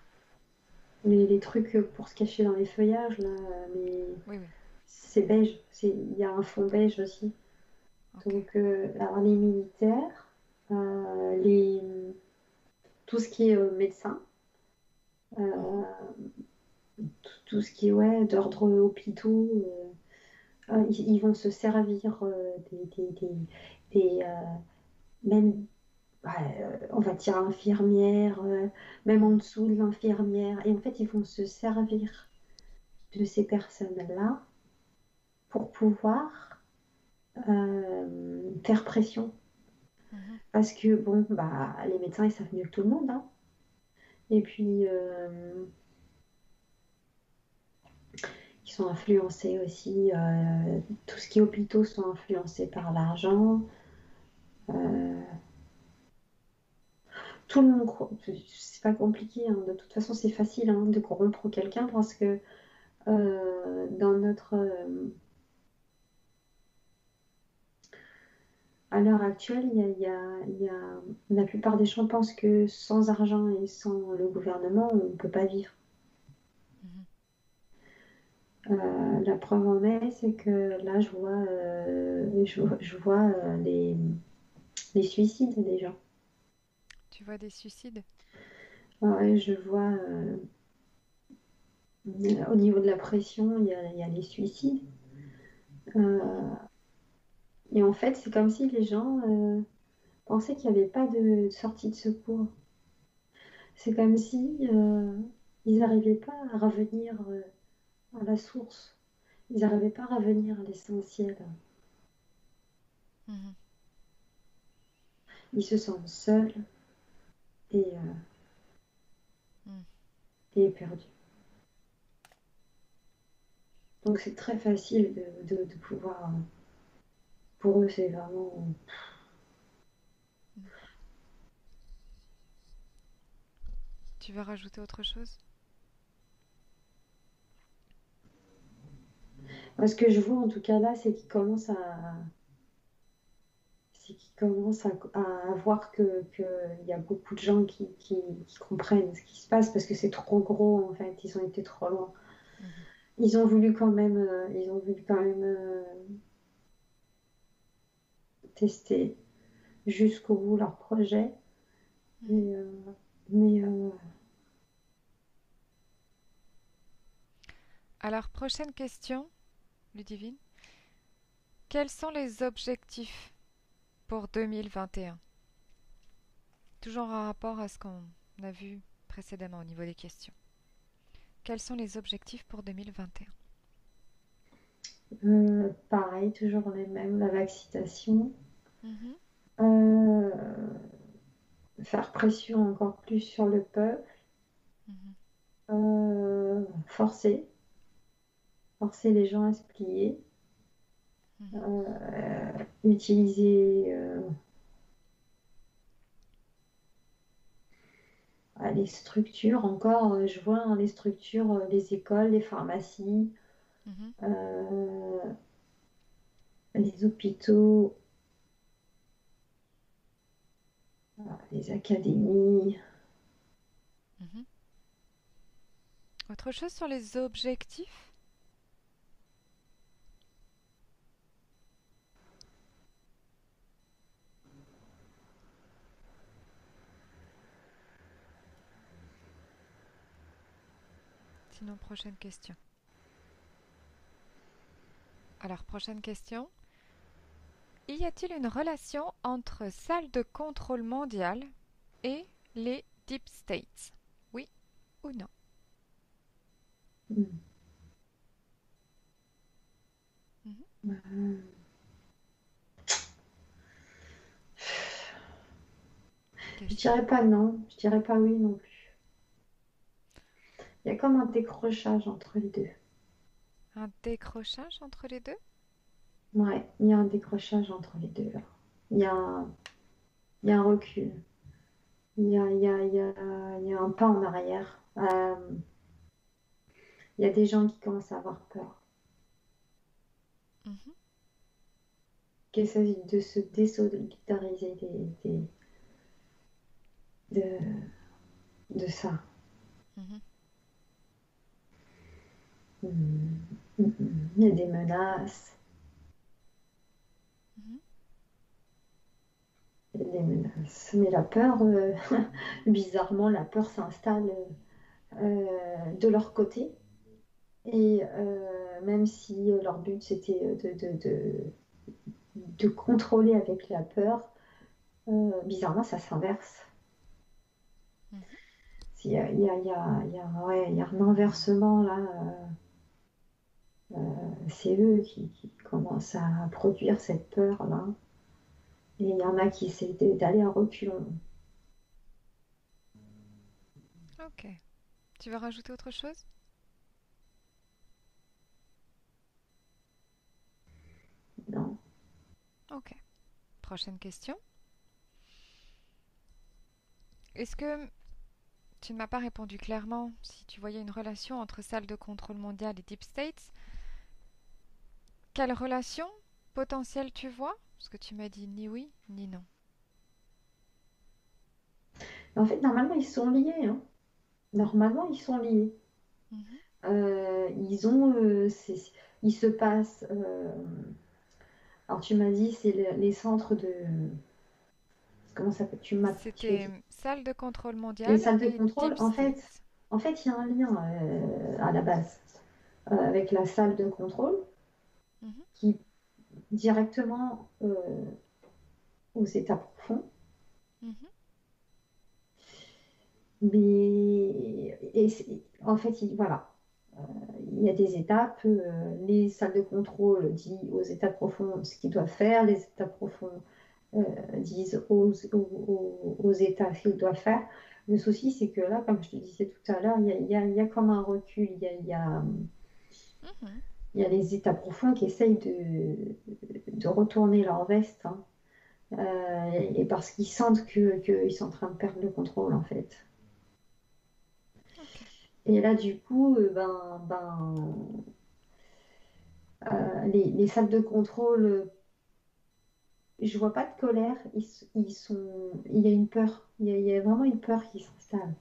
Les trucs pour se cacher dans les feuillages, là, mais Oui, oui. c'est beige. Il y a un fond beige aussi. Ok. Donc, alors les militaires, tout ce qui est médecin, Mhm. euh, tout ce qui est ouais, d'ordre hôpitaux, ils vont se servir des même, on va dire infirmières, même en Mhm. dessous de l'infirmière. Et en fait, ils vont se servir de ces personnes-là pour pouvoir faire pression. Mhm. Parce que, bon, bah, les médecins, ils savent mieux que tout le monde, hein. Et puis, ils sont influencés aussi. Tout ce qui est hôpitaux sont influencés par l'argent. Euh, Tout le monde, c'est pas compliqué, hein. De toute façon, c'est facile, hein, de corrompre quelqu'un parce que dans notre, à l'heure actuelle, la plupart des gens pensent que sans argent et sans le gouvernement, on ne peut pas vivre. Mhm. La preuve en est, c'est que là, je vois les suicides des gens. Tu vois des suicides? Ouais, je vois au niveau de la pression, il y a les suicides. Mhm. Euh, et en fait, c'est comme si les gens pensaient qu'il n'y avait pas de sortie de secours. C'est comme si ils n'arrivaient pas à revenir à la source. Ils n'arrivaient pas à revenir à l'essentiel. Mhm. Ils se sentent seuls et, Mhm. et perdus. Donc c'est très facile de pouvoir. Pour eux, c'est vraiment. Mhm. Tu veux rajouter autre chose? Moi, ce que je vois en tout cas là, c'est qu'ils commencent à voir qu'il y a beaucoup de gens qui comprennent ce qui se passe parce que c'est trop gros en fait. Ils ont été trop loin. Mhm. Ils ont voulu quand même tester jusqu'au bout leur projet. Mhm. Et, mais Alors, prochaine question, Ludivine. Quels sont les objectifs pour 2021? Toujours en rapport à ce qu'on a vu précédemment au niveau des questions. Quels sont les objectifs pour 2021? pareil, toujours les mêmes, la vaccination. Mhm. Euh, faire pression encore plus sur le peuple. Mhm. Forcer, forcer les gens à se plier. Mhm. Utiliser les structures encore, je vois hein, les structures, les écoles, les pharmacies, Mhm. euh, les hôpitaux, les académies. Mhm. Autre chose sur les objectifs? Sinon, prochaine question. Alors, prochaine question. Y a-t-il une relation entre salle de contrôle mondiale et les Deep States? Oui ou non? Mm. Mhm. Je Question. dirais pas non, je dirais pas oui non plus. Il y a comme un décrochage entre les deux. Un décrochage entre les deux? Ouais, il y a un décrochage entre les deux là. Il y a un, il y a un recul. Il y a un pas en arrière. Il y a des gens qui commencent à avoir peur, Mhm. qui essaient de se désolidariser de, de ça. Mhm. Mm, Il y a des menaces, Mhm. il y a des menaces. Mais la peur, bizarrement, la peur s'installe de leur côté. Et même si leur but c'était de contrôler avec la peur, bizarrement, ça s'inverse. Mhm. Ouais, il y a un inversement là. C'est eux qui commencent à produire cette peur là. Et il y en a qui essaient d'aller à reculons. Ok. Tu veux rajouter autre chose? Non. Ok. Prochaine question. Est-ce que tu ne m'as pas répondu clairement si tu voyais une relation entre salle de contrôle mondiale et Deep States? Quelle relation potentielle tu vois? Parce que tu m'as dit ni oui ni non. En fait, normalement, ils sont liés, hein. Normalement, ils sont liés. Mhm. Ils ont, il se passe. Alors, tu m'as dit, c'est les centres de. Comment ça s'appelle? Tu as C'était dit. salle de contrôle Les mondiale salles de et contrôle, Deep States. il y a un lien à la base avec la salle de contrôle Mhm. qui directement aux états profonds. Mhm. Mais en fait, voilà, il y a des étapes. Les salles de contrôle disent aux états profonds ce qu'ils doivent faire. Les états profonds disent aux États ce qu'ils doivent faire. Le souci, c'est que là, comme je te disais tout à l'heure, il y a comme un recul. Mhm. Il y a les États profonds qui essayent de retourner leur veste, hein. Et parce qu'ils sentent qu'ils sont en train de perdre le contrôle, en fait. Ok. Et là, du coup, les salles de contrôle, je vois pas de colère. Il y a une peur. Il y a vraiment une peur qui s'installe.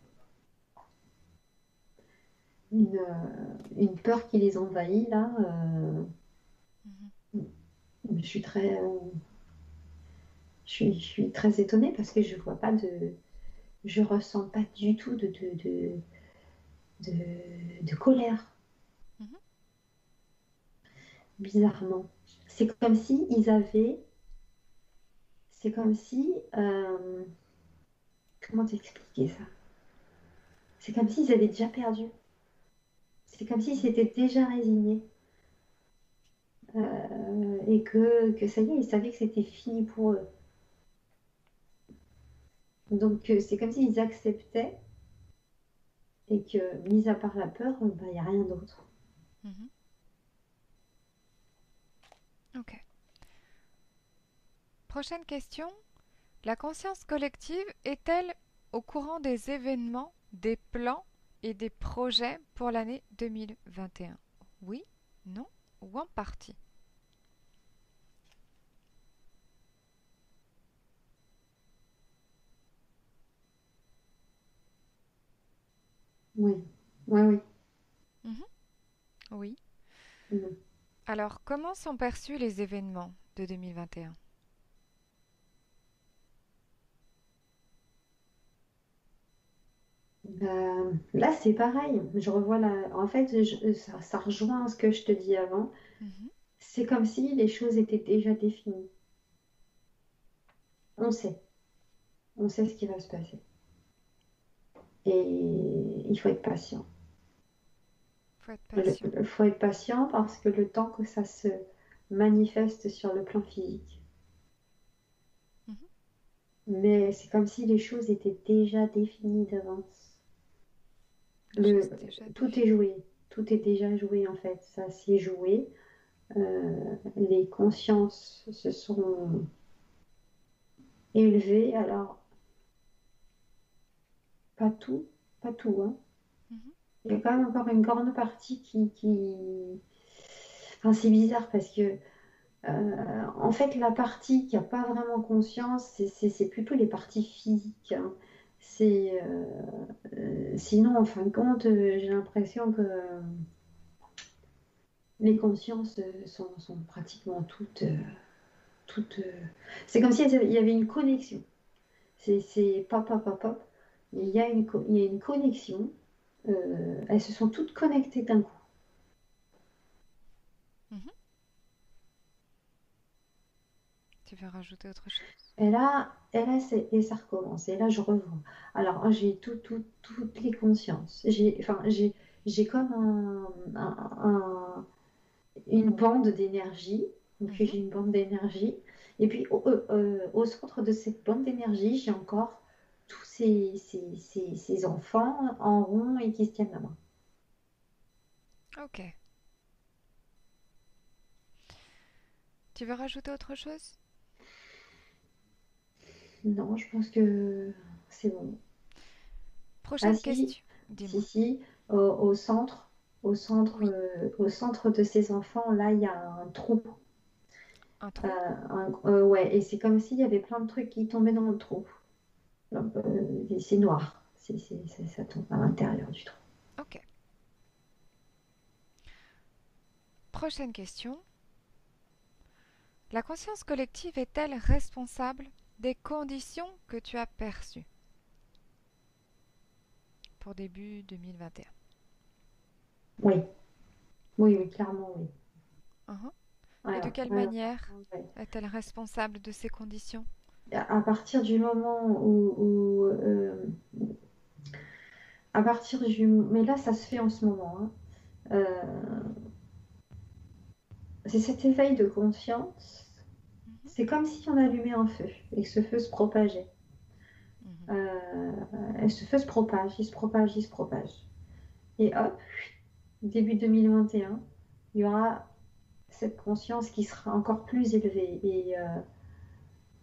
Une peur qui les envahit, là. Mhm. Je suis je suis très étonnée parce que je ressens pas du tout de colère, Mhm. bizarrement. C'est comme si ils avaient, c'est comme si, comment t'expliquer ça? C'est comme s'ils avaient déjà perdu. C'est comme s'ils Mhm. s'étaient déjà résignés et que ça y est, ils savaient que c'était fini pour eux. Donc c'est comme s'ils acceptaient et que, mis à part la peur, bah, il n'y a rien d'autre. Mhm. Ok. Prochaine question. La conscience collective est-elle au courant des événements, des plans et des projets pour l'année 2021? Oui, non ou en partie? Oui, oui, oui. Mhm. Oui. Mm. Alors, comment sont perçus les événements de 2021? Là, c'est pareil. Je revois En fait, ça rejoint ce que je te dis avant. Mhm. C'est comme si les choses étaient déjà définies. On sait. On sait ce qui va se passer. Et il faut être patient. Faut être patient. Il faut être patient parce que le temps que ça se manifeste sur le plan physique. Mhm. Mais c'est comme si les choses étaient déjà définies d'avance. Les choses déjà Tout est définies. joué. Tout est déjà joué en fait. Ça s'est joué. Les consciences se sont élevées. Alors, pas tout, pas tout, hein. Mhm. Il y a quand même encore une grande partie Enfin, c'est bizarre parce que, en fait, la partie qui n'a pas vraiment conscience, c'est plutôt les parties physiques, hein. Sinon, en fin de compte, j'ai l'impression que les consciences sont pratiquement toutes. C'est comme s'il y avait une connexion. C'est pop, pop, pop, pop. Mais il y a une connexion. Elles se sont toutes connectées d'un coup. Mhm. Tu veux rajouter autre chose? Et ça recommence. Et là, je revois. Alors, j'ai toutes les consciences. J'ai comme une bande d'énergie. Donc, Mhm. j'ai une bande d'énergie. Et puis, au centre de cette bande d'énergie, j'ai encore tous ces enfants en rond et qui se tiennent la main. Ok. Tu veux rajouter autre chose? Non, je pense que c'est bon. Ah Prochaine si, question. Dis-moi. si, au centre, Oui, au centre de ces enfants, là, il y a un trou. un trou. Ouais, et c'est comme s'il y avait plein de trucs qui tombaient dans le trou. Et c'est noir. Ça tombe à l'intérieur du trou. Ok. Prochaine question. La conscience collective est-elle responsable des conditions que tu as perçues pour début 2021? Oui, oui, clairement, oui. Mhm. Ouais, Et de quelle ouais, manière ouais. est-elle responsable de ces conditions? À partir du moment à partir mais là, ça se fait en ce moment, hein. C'est cet éveil de conscience. Mhm, C'est comme si on allumait un feu et que ce feu se propageait. mhm, Et ce feu se propage, il se propage, il se propage. Et hop, début 2021, il y aura cette conscience qui sera encore plus élevée.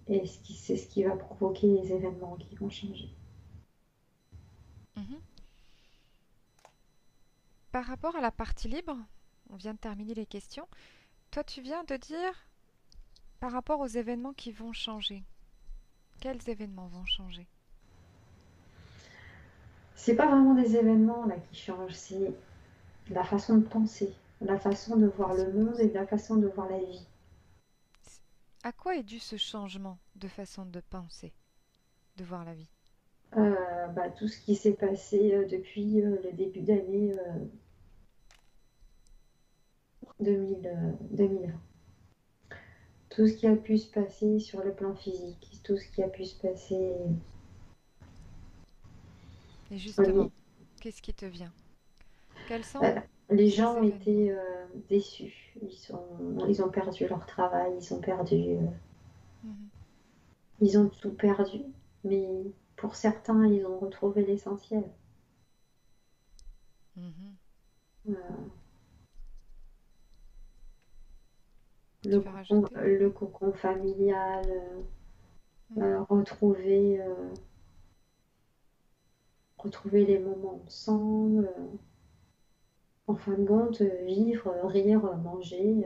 Et c'est ce qui va provoquer les événements qui vont changer. mhm. Par rapport à la partie libre, on vient de terminer les questions. Toi, tu viens de dire par rapport aux événements qui vont changer. Quels événements vont changer? C'est pas vraiment des événements là qui changent, c'est la façon de penser, la façon de voir Façon le de monde et penser. la façon de voir la vie. À quoi est dû ce changement de façon de penser, de voir la vie? Tout ce qui s'est passé depuis le début d'année 2020. Tout ce qui a pu se passer sur le plan physique, tout ce qui a pu se passer Et au justement, lit. qu'est-ce qui te vient? Quels sont Euh, les gens ces ont événements? été déçus. Ils ont perdu leur travail, Mhm, ils ont tout perdu. Mais pour certains, ils ont retrouvé l'essentiel. mhm. Euh, Tu veux rajouter? le Oui. cocon familial, Mhm, retrouver les moments ensemble. En fin de compte, vivre, rire, manger,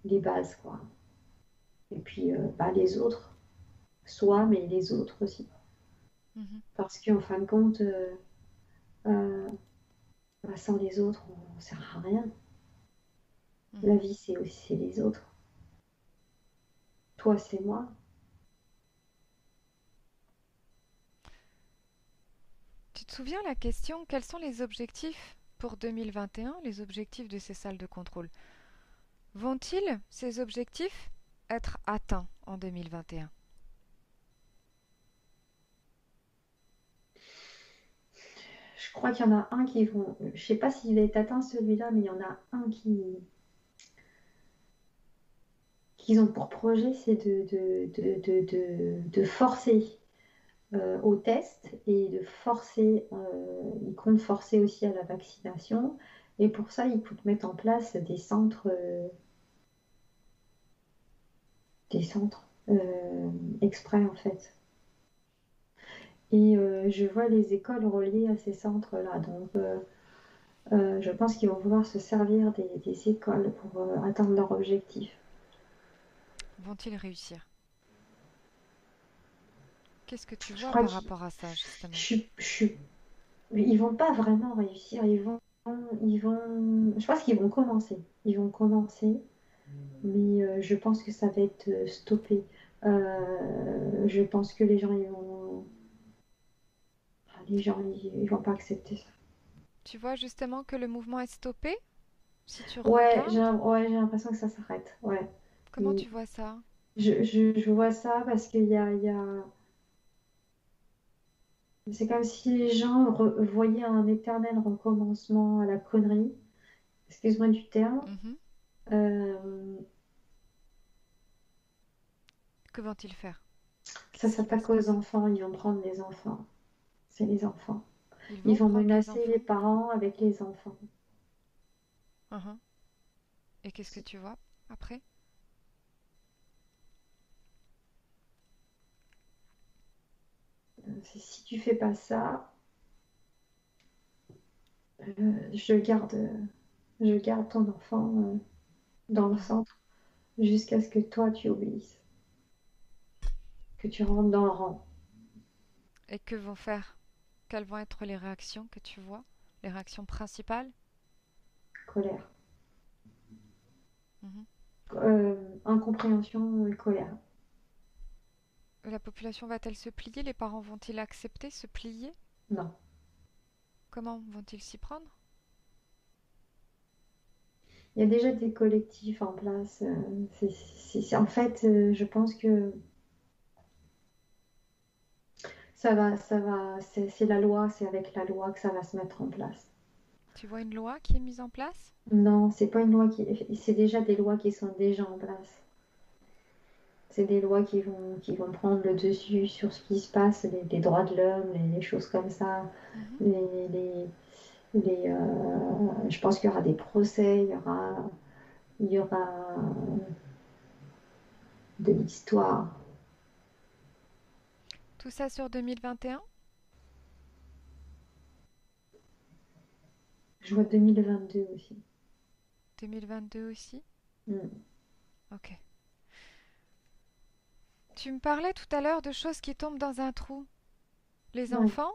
les bases, quoi. Et puis, les autres, soi, mais les autres aussi. mhm, Parce qu'en fin de compte, euh, sans les autres, on ne sert à rien. La mhm. vie, c'est aussi les autres. Toi, c'est moi. Tu te souviens la question, quels sont les objectifs pour 2021, les objectifs de ces salles de contrôle? Vont-ils, ces objectifs, être atteints en 2021? Je crois qu'il y en a un qui vont. Je sais pas s'il va être atteint celui-là, mais il y en a un qu'ils ont pour projet, c'est de forcer au test et de forcer, ils comptent forcer aussi à la vaccination. Et pour ça, ils comptent mettre en place des centres exprès en fait. Et je vois les écoles reliées à ces centres-là. Donc, je pense qu'ils vont vouloir se servir des écoles pour atteindre leur objectif. Vont-ils réussir? Qu'est-ce que tu Je vois crois par qu'ils rapport à ça, justement? ils vont pas vraiment réussir. Je pense qu'ils vont commencer. Ils vont commencer, mais je pense que ça va être stoppé. Je pense que les gens, ils vont pas accepter ça. Tu vois justement que le mouvement est stoppé, si tu Ouais, regardes, ouais, j'ai l'impression que ça s'arrête. Ouais, Comment tu vois ça? Je vois ça parce c'est comme si les gens voyaient un éternel recommencement à la connerie. Excuse-moi du terme. Mhm. Euh, Que vont-ils faire? Ça Qu'est-ce qui va se s'attaque aux passer? enfants, ils vont prendre les enfants. C'est les enfants. Ils Ils vont vont prendre les menacer les enfants? parents avec les enfants. Mhm. Et qu'est-ce que tu vois après? Si tu fais pas ça, je garde ton enfant dans le Mhm. centre jusqu'à ce que toi tu obéisses, que tu rentres dans le rang. Et que vont faire? Quelles vont être les réactions que tu vois? Les réactions principales? Colère. Mhm. Incompréhension et colère. La population va-t-elle se plier? Les parents vont-ils accepter, se plier? Non. Comment vont-ils s'y prendre? Il y a déjà des collectifs en place. En fait, je pense que c'est la loi, c'est avec la loi que ça va se mettre en place. Tu vois une loi qui est mise en place? Non, c'est pas une loi c'est déjà des lois qui sont déjà en place. C'est des lois qui vont prendre le dessus sur ce qui se passe, les droits de l'homme, les choses comme ça. Mhm. Les, les, je pense qu'il y aura des procès, il y aura de l'histoire. Tout ça sur 2021? Je vois 2022 aussi. 2022 aussi? Mm. Ok. Tu me parlais tout à l'heure de choses qui tombent dans un trou. Les Ouais. enfants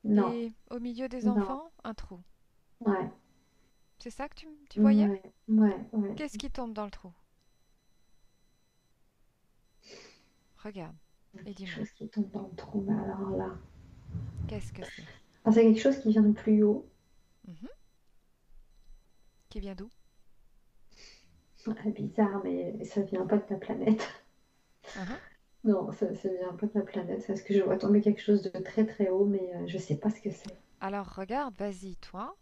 Non, et au milieu des non, enfants, un trou. ouais, C'est ça que tu voyais? ouais, ouais, ouais. Qu'est-ce qui tombe dans le trou? Regarde et Quelque dis-moi. chose qui tombe dans le trou, mais alors là. Qu'est-ce que c'est? Ah, c'est quelque chose qui vient de plus haut. Mhm. Qui vient d'où? Ah, bizarre, mais ça vient pas de ta planète. Mhm. Non, ça vient pas de la planète. C'est parce que je vois tomber quelque chose de très très haut, mais je sais pas ce que c'est. Alors regarde, vas-y toi,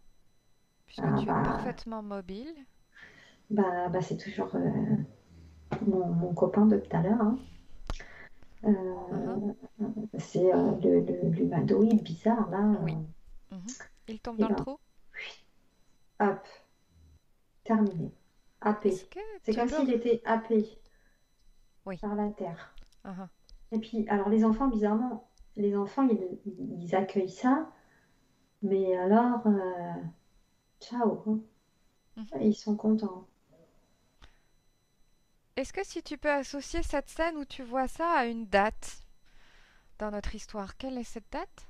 puisque Ah tu es bah, parfaitement mobile. c'est toujours mon copain de tout à l'heure, hein. Mhm. Euh, c'est l'humanoïde bizarre là. Oui. Mhm. Il tombe Et dans le ben, trou? hop, terminé. Est-ce Happé. que C'est tu comme peux... s'il était happé Oui. par la terre. Mhm. Et puis, alors les enfants, bizarrement, les enfants, ils accueillent ça, mais alors, ciao, hein. Mhm. Ils sont contents. Est-ce que si tu peux associer cette scène où tu vois ça à une date dans notre histoire, quelle est cette date?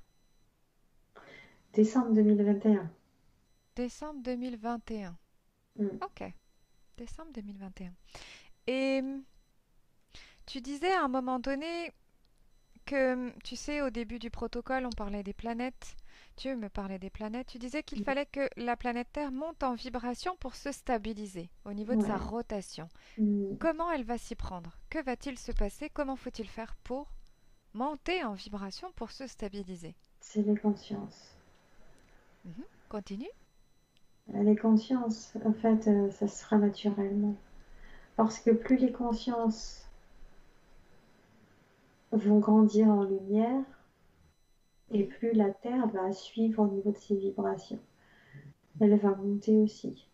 Décembre 2021. Décembre 2021. Mm. Ok, décembre 2021. Et tu disais à un moment donné que, tu sais, au début du protocole, on parlait des planètes. Dieu me parlait des planètes. Tu disais qu'il fallait que la planète Terre monte en vibration pour se stabiliser au niveau de sa Ouais. rotation. Mm. Comment elle va s'y prendre? Que va-t-il se passer? Comment faut-il faire pour monter en vibration pour se stabiliser? C'est les consciences. Mhm. Continue. Les consciences, en fait, ça se fera naturellement. Parce que plus les consciences vont grandir en lumière, et Mhm. plus la Terre va suivre au niveau de ses vibrations. Elle va monter aussi.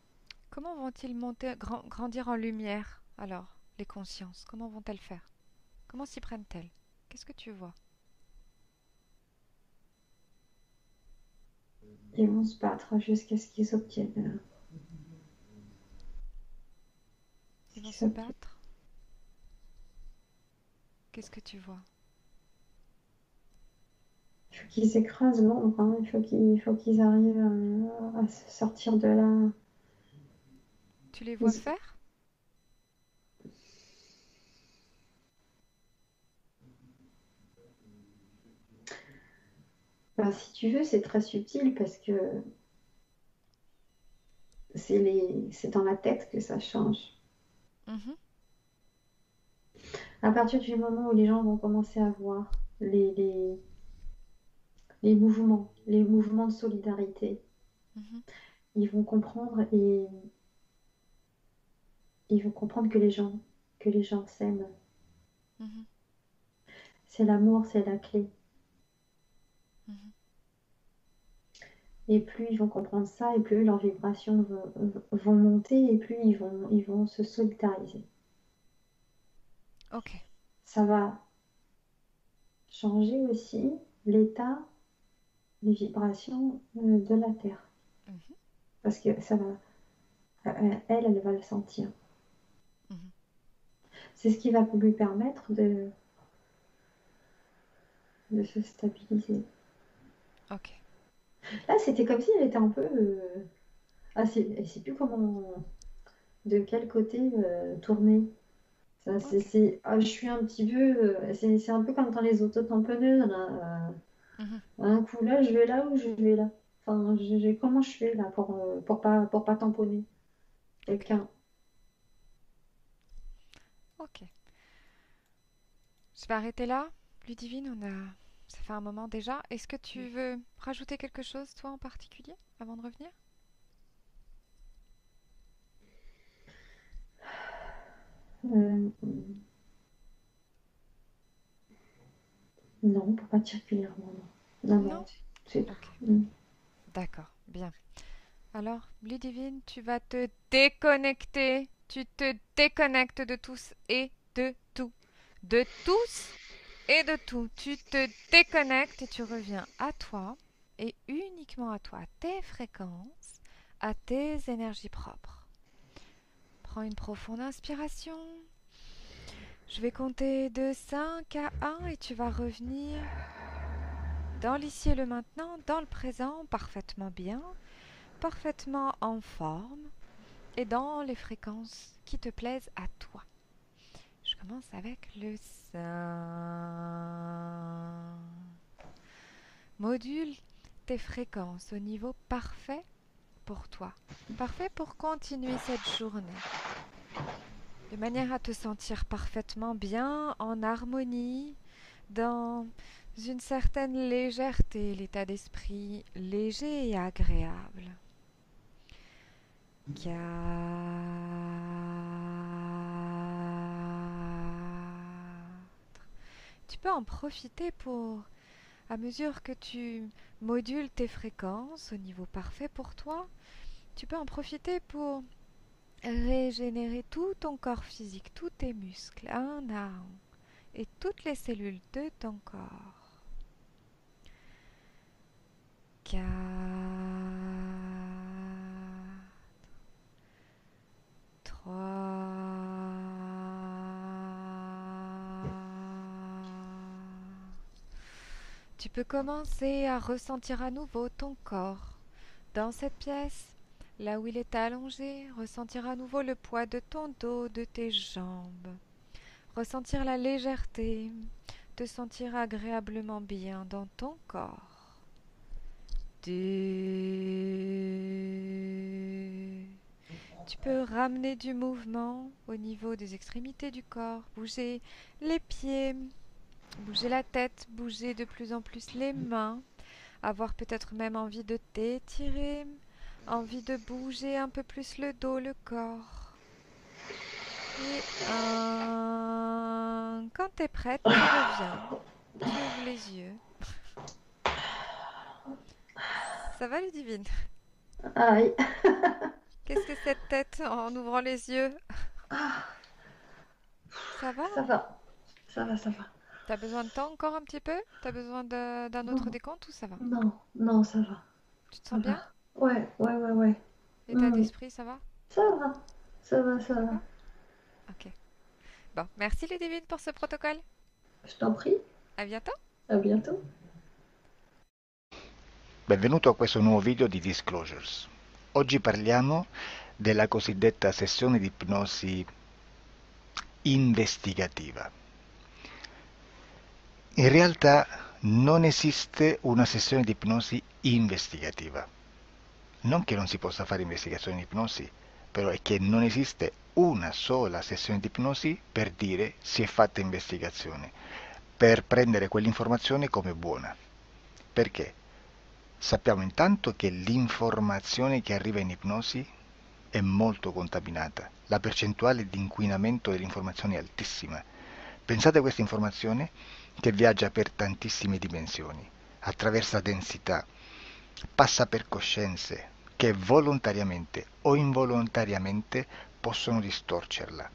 Comment vont-ils monter, grandir en lumière alors, les consciences? Comment vont-elles faire? Comment s'y prennent-elles? Qu'est-ce que tu vois? Ils vont se battre jusqu'à ce qu'ils obtiennent. Ce Ils vont qu'ils se obtiennent. battre? Qu'est-ce que tu vois? Il faut qu'ils écrasent l'ombre, hein. Il faut qu'ils arrivent à se sortir de là. Tu les vois Ils- faire? si tu veux, c'est très subtil parce que c'est dans la tête que ça change. Mhm. À partir du moment où les gens vont commencer à voir les mouvements de solidarité, Mhm, ils vont comprendre et ils vont comprendre que les gens s'aiment. mhm, C'est l'amour, c'est la clé. mhm. Et plus ils vont comprendre ça, et plus leurs vibrations vont monter, et plus ils vont se solidariser. Ok. Ça va changer aussi l'état, les vibrations de la Terre. Mhm, Parce que ça va, elle va le sentir. mhm. C'est ce qui va lui permettre de se stabiliser. Ok. Là, c'était comme si elle était un peu. Ah, elle sait plus comment. De quel côté tourner. Ok. Ah, je suis un petit peu. C'est un peu comme dans les autotamponneuses, là. Mhm. Un coup là, je vais là ou je vais là. Enfin, comment je fais là pour pas tamponner Ok. quelqu'un. Ok. Je vais arrêter là. Ludivine, ça fait un moment déjà. Est-ce que tu veux rajouter quelque chose, toi en particulier, avant de revenir? Euh, non, pas particulièrement. Non, non, Non? c'est tout. Ok. Mm. D'accord. Bien. Alors, Ludivine, tu vas te déconnecter. Tu te déconnectes de tous et de tout. De tous et de tout. Tu te déconnectes et tu reviens à toi et uniquement à toi, à tes fréquences, à tes énergies propres. Prends une profonde inspiration. Je vais compter de 5 à 1 et tu vas revenir dans l'ici et le maintenant, dans le présent, parfaitement bien, parfaitement en forme et dans les fréquences qui te plaisent à toi. Je commence avec le 5. Module tes fréquences au niveau parfait pour toi. Parfait pour continuer cette journée. De manière à te sentir parfaitement bien, en harmonie, dans une certaine légèreté, l'état d'esprit léger et agréable. 4. Tu peux en profiter pour, à mesure que tu modules tes fréquences au niveau parfait pour toi, tu peux en profiter pour régénérer tout ton corps physique, tous tes muscles, un à un, et toutes les cellules de ton corps. 4, 3. Tu peux commencer à ressentir à nouveau ton corps dans cette pièce, là où il est allongé, ressentir à nouveau le poids de ton dos, de tes jambes, ressentir la légèreté, te sentir agréablement bien dans ton corps. 2. Tu peux ramener du mouvement au niveau des extrémités du corps, bouger les pieds, bouger la tête, bouger de plus en plus les mains, avoir peut-être même envie de t'étirer, envie de bouger un peu plus le dos, le corps. Et quand t'es prête, tu reviens, tu ouvres les yeux. Ça va, Ludivine? Aïe. Qu'est-ce que cette tête en ouvrant les yeux? Ah, Ça va? ça va, ça va, ça va. T'as besoin de temps encore un petit peu? T'as besoin d'un autre Non, décompte ou ça va? non, non, ça va, Tu te ça sens va. bien? Ouais, ouais, ouais, ouais. L'état Hmm. d'esprit, ça va? Ça va, ça va, ça Ça va. va? Ok. Bon, merci Ludivine pour ce protocole. Je t'en prie, À bientôt. à bientôt. Benvenuto a questo nuovo video di Disclosures. Oggi parliamo della cosiddetta sessione di ipnosi investigativa. In realtà non esiste una sessione di ipnosi investigativa. Non che non si possa fare investigazione di ipnosi, però è che non esiste una sola sessione di ipnosi per dire si è fatta investigazione, per prendere quell'informazione come buona. Perché? Sappiamo intanto che l'informazione che arriva in ipnosi è molto contaminata, la percentuale di inquinamento dell'informazione è altissima. Pensate a questa informazione che viaggia per tantissime dimensioni, attraversa densità, passa per coscienze che volontariamente o involontariamente possono distorcerla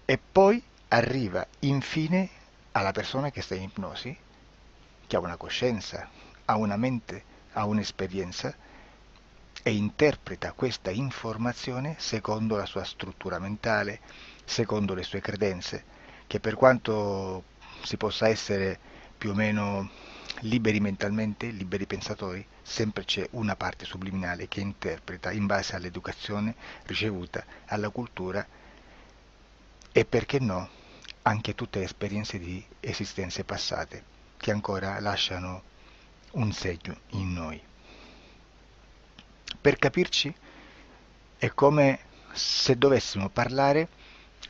e poi arriva infine alla persona che sta in ipnosi, che ha una coscienza, ha una mente, ha un'esperienza e interpreta questa informazione secondo la sua struttura mentale, secondo le sue credenze, che per quanto si possa essere più o meno liberi mentalmente, liberi pensatori, sempre c'è una parte subliminale che interpreta in base all'educazione ricevuta, alla cultura e, perché no, anche tutte le esperienze di esistenze passate che ancora lasciano un segno in noi. Per capirci, è come se dovessimo parlare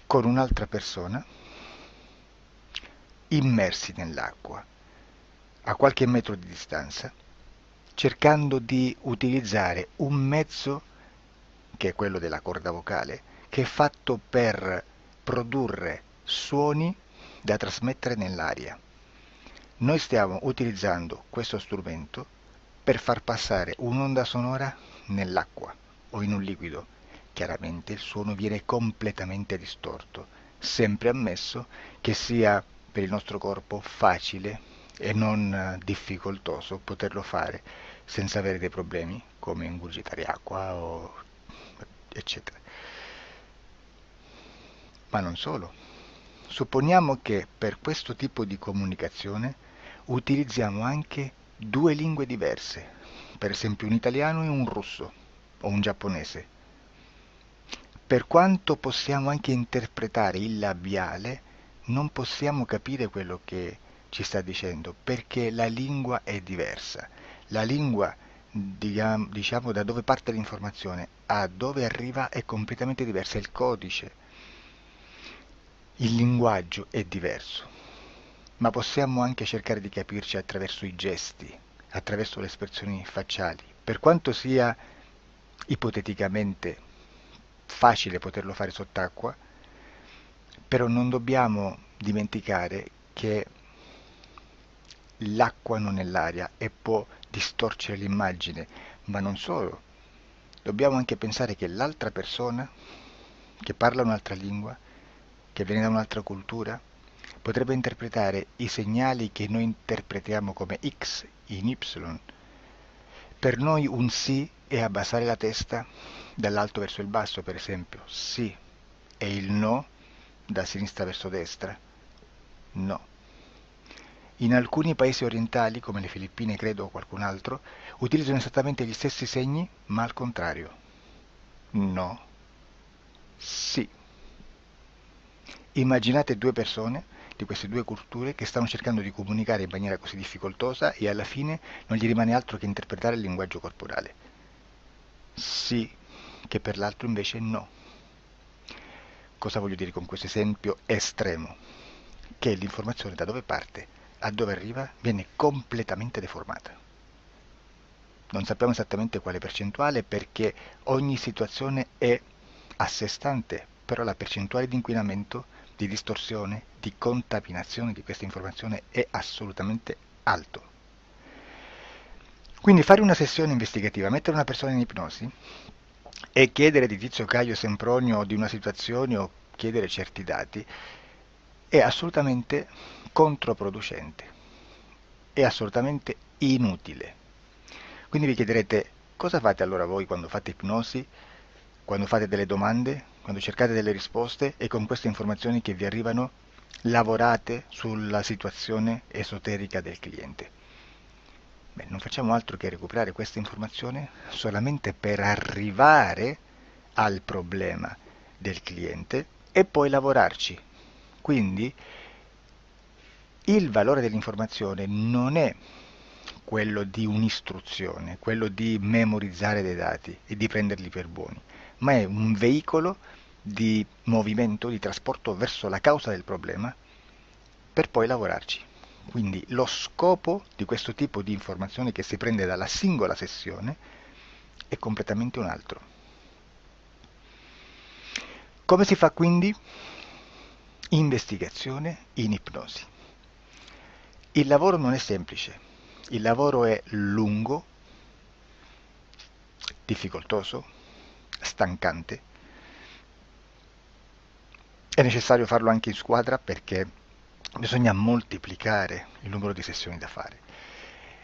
con un'altra persona immersi nell'acqua, a qualche metro di distanza, cercando di utilizzare un mezzo, che è quello della corda vocale, che è fatto per produrre suoni da trasmettere nell'aria. Noi stiamo utilizzando questo strumento per far passare un'onda sonora nell'acqua o in un liquido. Chiaramente il suono viene completamente distorto, sempre ammesso che sia per il nostro corpo facile e non difficoltoso poterlo fare senza avere dei problemi come ingurgitare acqua o eccetera. Ma non solo. Supponiamo che per questo tipo di comunicazione utilizziamo anche due lingue diverse, per esempio un italiano e un russo o un giapponese. Per quanto possiamo anche interpretare il labiale, non possiamo capire quello che ci sta dicendo, perché la lingua è diversa. La lingua, diciamo, da dove parte l'informazione a dove arriva è completamente diversa, il codice, il linguaggio è diverso, ma possiamo anche cercare di capirci attraverso i gesti, attraverso le espressioni facciali. Per quanto sia ipoteticamente facile poterlo fare sott'acqua, però non dobbiamo dimenticare che l'acqua non è l'aria e può distorcere l'immagine, ma non solo. Dobbiamo anche pensare che l'altra persona, che parla un'altra lingua, che viene da un'altra cultura, potrebbe interpretare i segnali che noi interpretiamo come X in Y. Per noi un sì è abbassare la testa dall'alto verso il basso, per esempio, sì, e il no da sinistra verso destra, no. In alcuni paesi orientali, come le Filippine credo o qualcun altro, utilizzano esattamente gli stessi segni, ma al contrario. No, sì. Immaginate due persone di queste due culture che stanno cercando di comunicare in maniera così difficoltosa e alla fine non gli rimane altro che interpretare il linguaggio corporale. Sì, che per l'altro invece no. Cosa voglio dire con questo esempio estremo? Che l'informazione da dove parte a dove arriva viene completamente deformata. Non sappiamo esattamente quale percentuale perché ogni situazione è a sé stante, però la percentuale di inquinamento, di distorsione, di contaminazione di questa informazione è assolutamente alto. Quindi fare una sessione investigativa, mettere una persona in ipnosi e chiedere di Tizio Caio Sempronio di una situazione o chiedere certi dati è assolutamente controproducente, è assolutamente inutile. Quindi vi chiederete cosa fate allora voi quando fate ipnosi, quando fate delle domande, quando cercate delle risposte e con queste informazioni che vi arrivano lavorate sulla situazione esoterica del cliente. Beh, non facciamo altro che recuperare questa informazione solamente per arrivare al problema del cliente e poi lavorarci. Quindi il valore dell'informazione non è quello di un'istruzione, quello di memorizzare dei dati e di prenderli per buoni, ma è un veicolo di movimento, di trasporto verso la causa del problema, per poi lavorarci. Quindi lo scopo di questo tipo di informazione che si prende dalla singola sessione è completamente un altro. Come si fa quindi? Investigazione in ipnosi. Il lavoro non è semplice, il lavoro è lungo, difficoltoso, stancante. È necessario farlo anche in squadra perché bisogna moltiplicare il numero di sessioni da fare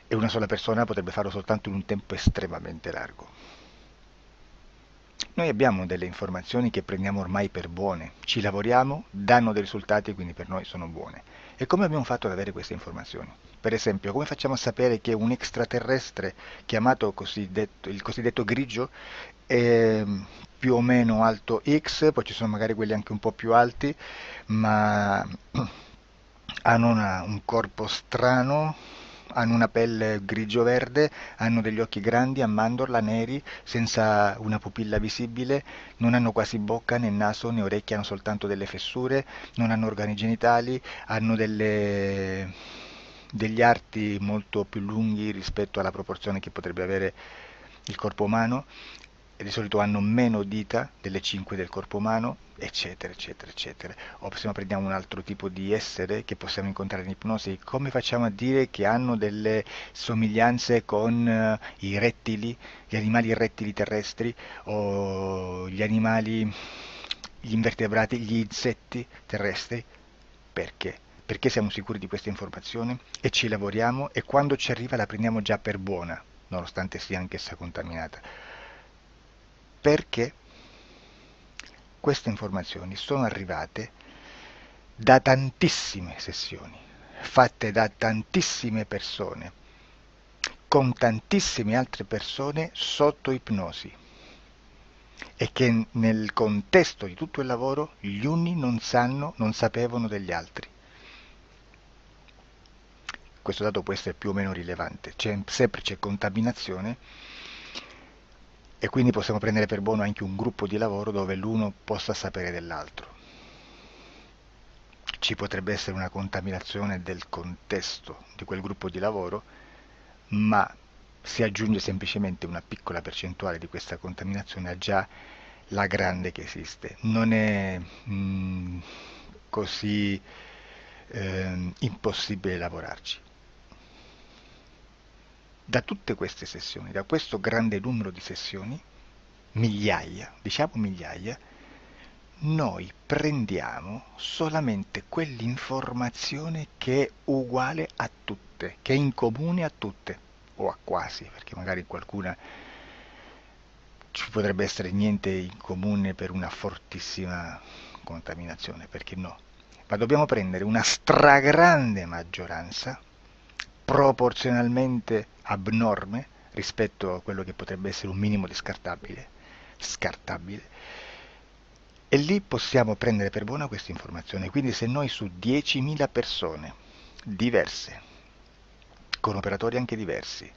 e una sola persona potrebbe farlo soltanto in un tempo estremamente largo. Noi abbiamo delle informazioni che prendiamo ormai per buone, ci lavoriamo, danno dei risultati e quindi per noi sono buone. E come abbiamo fatto ad avere queste informazioni? Per esempio, come facciamo a sapere che un extraterrestre chiamato il cosiddetto grigio è più o meno alto X, poi ci sono magari quelli anche un po' più alti, ma hanno un corpo strano, hanno una pelle grigio-verde, hanno degli occhi grandi a mandorla, neri, senza una pupilla visibile, non hanno quasi bocca né naso né orecchie, hanno soltanto delle fessure, non hanno organi genitali, hanno degli arti molto più lunghi rispetto alla proporzione che potrebbe avere il corpo umano, e di solito hanno meno dita delle 5 del corpo umano, eccetera, eccetera, eccetera. O se no prendiamo un altro tipo di essere che possiamo incontrare in ipnosi, come facciamo a dire che hanno delle somiglianze con i rettili, gli animali rettili terrestri o gli invertebrati, gli insetti terrestri? Perché? Perché siamo sicuri di questa informazione e ci lavoriamo e quando ci arriva la prendiamo già per buona, nonostante sia anch'essa contaminata. Perché queste informazioni sono arrivate da tantissime sessioni, fatte da tantissime persone, con tantissime altre persone sotto ipnosi, e che nel contesto di tutto il lavoro gli uni non sapevano degli altri. Questo dato può essere più o meno rilevante, sempre c'è contaminazione e quindi possiamo prendere per buono anche un gruppo di lavoro dove l'uno possa sapere dell'altro. Ci potrebbe essere una contaminazione del contesto di quel gruppo di lavoro, ma si aggiunge semplicemente una piccola percentuale di questa contaminazione a già la grande che esiste. Non è così impossibile lavorarci. Da tutte queste sessioni, da questo grande numero di sessioni, migliaia, diciamo migliaia, noi prendiamo solamente quell'informazione che è uguale a tutte, che è in comune a tutte, o a quasi, perché magari qualcuna ci potrebbe essere niente in comune per una fortissima contaminazione, perché no? Ma dobbiamo prendere una stragrande maggioranza, proporzionalmente abnorme rispetto a quello che potrebbe essere un minimo di scartabile, e lì possiamo prendere per buona questa informazione. Quindi se noi su 10.000 persone diverse, con operatori anche diversi,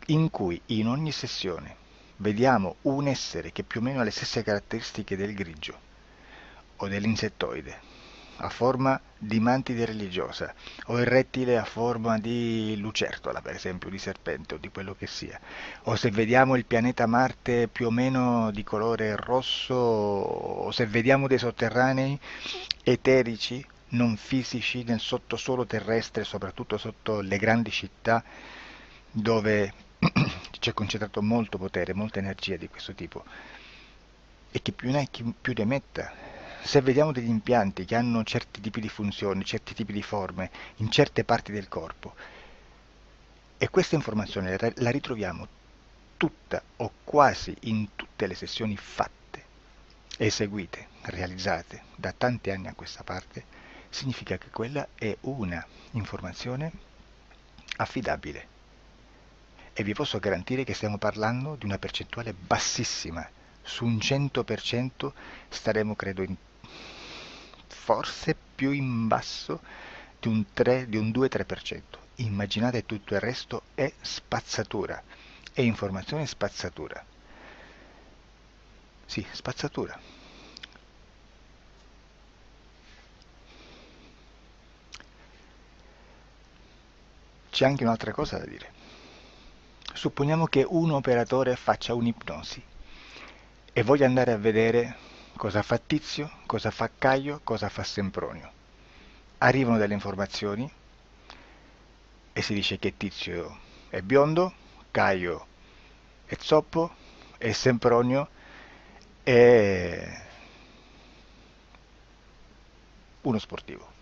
in cui in ogni sessione vediamo un essere che più o meno ha le stesse caratteristiche del grigio o dell'insettoide, a forma di mantide religiosa, o il rettile a forma di lucertola, per esempio, di serpente o di quello che sia, o se vediamo il pianeta Marte più o meno di colore rosso, o se vediamo dei sotterranei eterici, non fisici, nel sottosuolo terrestre, soprattutto sotto le grandi città, dove c'è concentrato molto potere, molta energia di questo tipo, e che più ne hai più ne metta. Se vediamo degli impianti che hanno certi tipi di funzioni, certi tipi di forme in certe parti del corpo, e questa informazione la ritroviamo tutta o quasi in tutte le sessioni fatte, eseguite, realizzate da tanti anni a questa parte, significa che quella è una informazione affidabile. E vi posso garantire che stiamo parlando di una percentuale bassissima. Su un 100% staremo, credo, forse più in basso di un 2-3%. Immaginate, tutto il resto è spazzatura, è informazione spazzatura. Sì, spazzatura. C'è anche un'altra cosa da dire. Supponiamo che un operatore faccia un'ipnosi e voglia andare a vedere cosa fa Tizio, cosa fa Caio, cosa fa Sempronio. Arrivano delle informazioni e si dice che Tizio è biondo, Caio è zoppo e Sempronio è uno sportivo.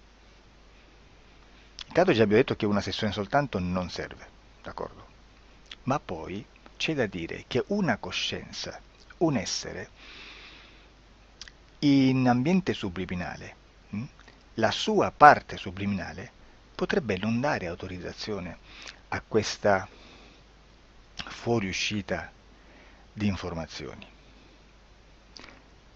Intanto già abbiamo detto che una sessione soltanto non serve, d'accordo? Ma poi c'è da dire che una coscienza, un essere, in ambiente subliminale, la sua parte subliminale potrebbe non dare autorizzazione a questa fuoriuscita di informazioni.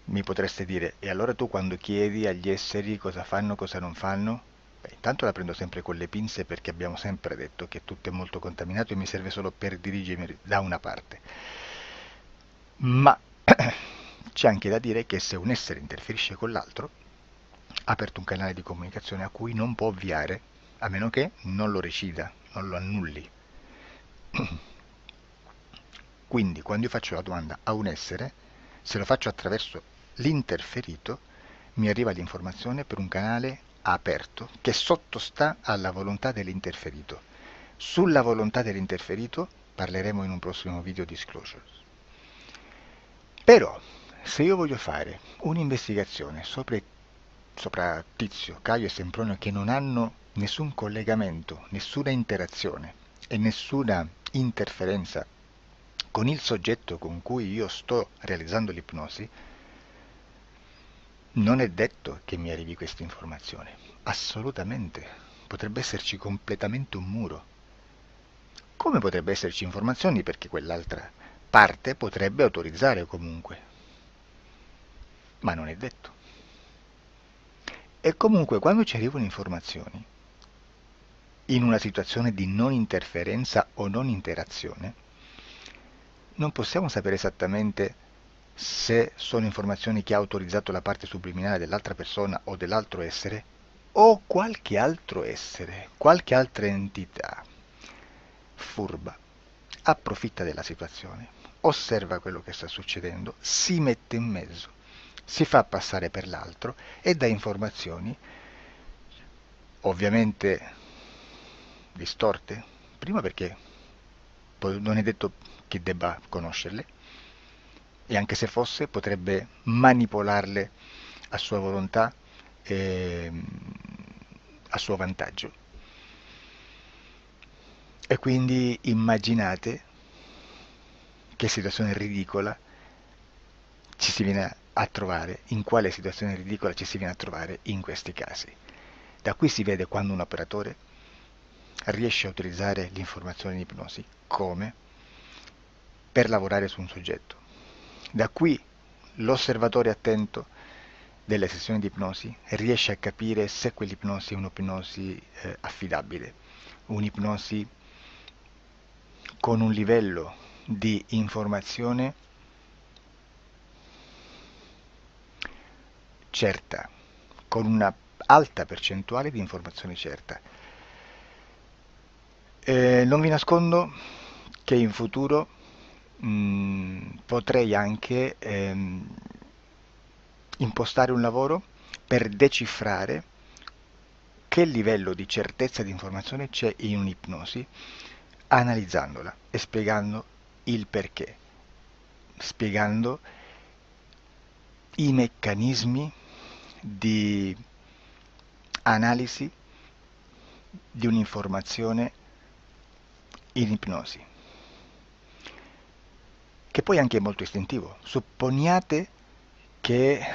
Mi potreste dire, e allora tu quando chiedi agli esseri cosa fanno, cosa non fanno? Beh, intanto la prendo sempre con le pinze perché abbiamo sempre detto che tutto è molto contaminato e mi serve solo per dirigermi da una parte. Ma c'è anche da dire che se un essere interferisce con l'altro, ha aperto un canale di comunicazione a cui non può ovviare, a meno che non lo recida, non lo annulli. Quindi quando io faccio la domanda a un essere, se lo faccio attraverso l'interferito, mi arriva l'informazione per un canale aperto che sottostà alla volontà dell'interferito. Sulla volontà dell'interferito parleremo in un prossimo video disclosures. Però, se io voglio fare un'investigazione sopra Tizio, Caio e Sempronio che non hanno nessun collegamento, nessuna interazione e nessuna interferenza con il soggetto con cui io sto realizzando l'ipnosi, non è detto che mi arrivi questa informazione. Assolutamente. Potrebbe esserci completamente un muro. Come potrebbe esserci informazioni perché quell'altra parte potrebbe autorizzare comunque. Ma non è detto. E comunque quando ci arrivano informazioni, in una situazione di non interferenza o non interazione, non possiamo sapere esattamente se sono informazioni che ha autorizzato la parte subliminale dell'altra persona o dell'altro essere, o qualche altro essere, qualche altra entità furba, approfitta della situazione, osserva quello che sta succedendo, si mette in mezzo, si fa passare per l'altro e dà informazioni, ovviamente distorte, prima perché poi non è detto che debba conoscerle, e anche se fosse potrebbe manipolarle a sua volontà e a suo vantaggio. E quindi immaginate che situazione ridicola ci si viene a trovare, in quale situazione ridicola ci si viene a trovare in questi casi. Da qui si vede quando un operatore riesce a utilizzare l'informazione in ipnosi come per lavorare su un soggetto. Da qui l'osservatore attento delle sessioni di ipnosi riesce a capire se quell'ipnosi è un'ipnosi affidabile, un'ipnosi con un livello di informazione certa, con una alta percentuale di informazione certa. Non vi nascondo che in futuro potrei anche impostare un lavoro per decifrare che livello di certezza di informazione c'è in un'ipnosi, analizzandola e spiegando il perché, spiegando i meccanismi di analisi di un'informazione in ipnosi, che poi anche è molto istintivo. Che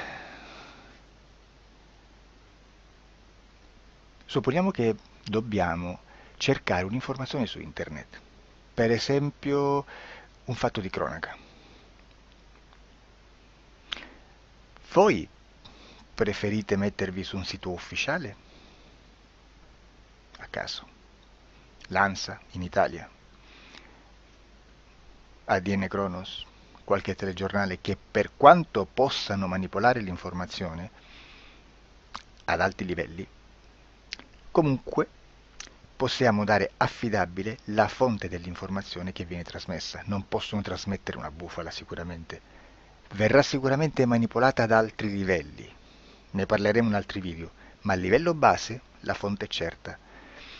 Supponiamo che dobbiamo cercare un'informazione su internet, per esempio un fatto di cronaca. Voi preferite mettervi su un sito ufficiale? A caso. L'ANSA in Italia, ADN Kronos, qualche telegiornale che, per quanto possano manipolare l'informazione ad alti livelli, comunque possiamo dare affidabile la fonte dell'informazione che viene trasmessa. Non possono trasmettere una bufala sicuramente. Verrà sicuramente manipolata ad altri livelli. Ne parleremo in altri video, ma a livello base la fonte è certa.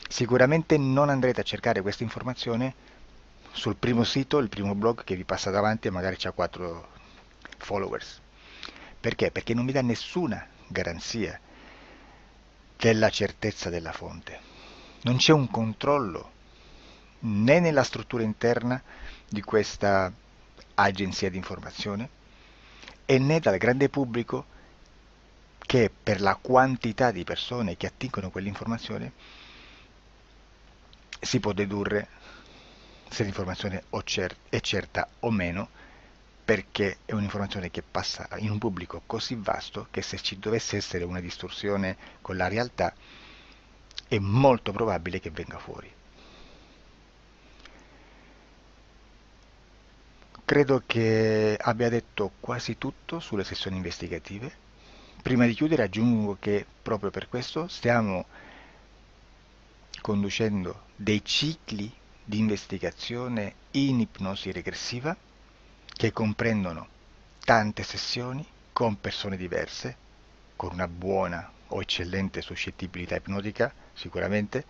Sicuramente non andrete a cercare questa informazione sul primo sito, il primo blog che vi passa davanti e magari c'ha 4 followers. Perché? Perché non vi dà nessuna garanzia della certezza della fonte. Non c'è un controllo né nella struttura interna di questa agenzia di informazione e né dal grande pubblico, che per la quantità di persone che attingono quell'informazione si può dedurre se l'informazione è certa o meno, perché è un'informazione che passa in un pubblico così vasto che se ci dovesse essere una distorsione con la realtà è molto probabile che venga fuori. Credo che abbia detto quasi tutto sulle sessioni investigative. Prima di chiudere aggiungo che proprio per questo stiamo conducendo dei cicli di investigazione in ipnosi regressiva che comprendono tante sessioni con persone diverse, con una buona o eccellente suscettibilità ipnotica sicuramente,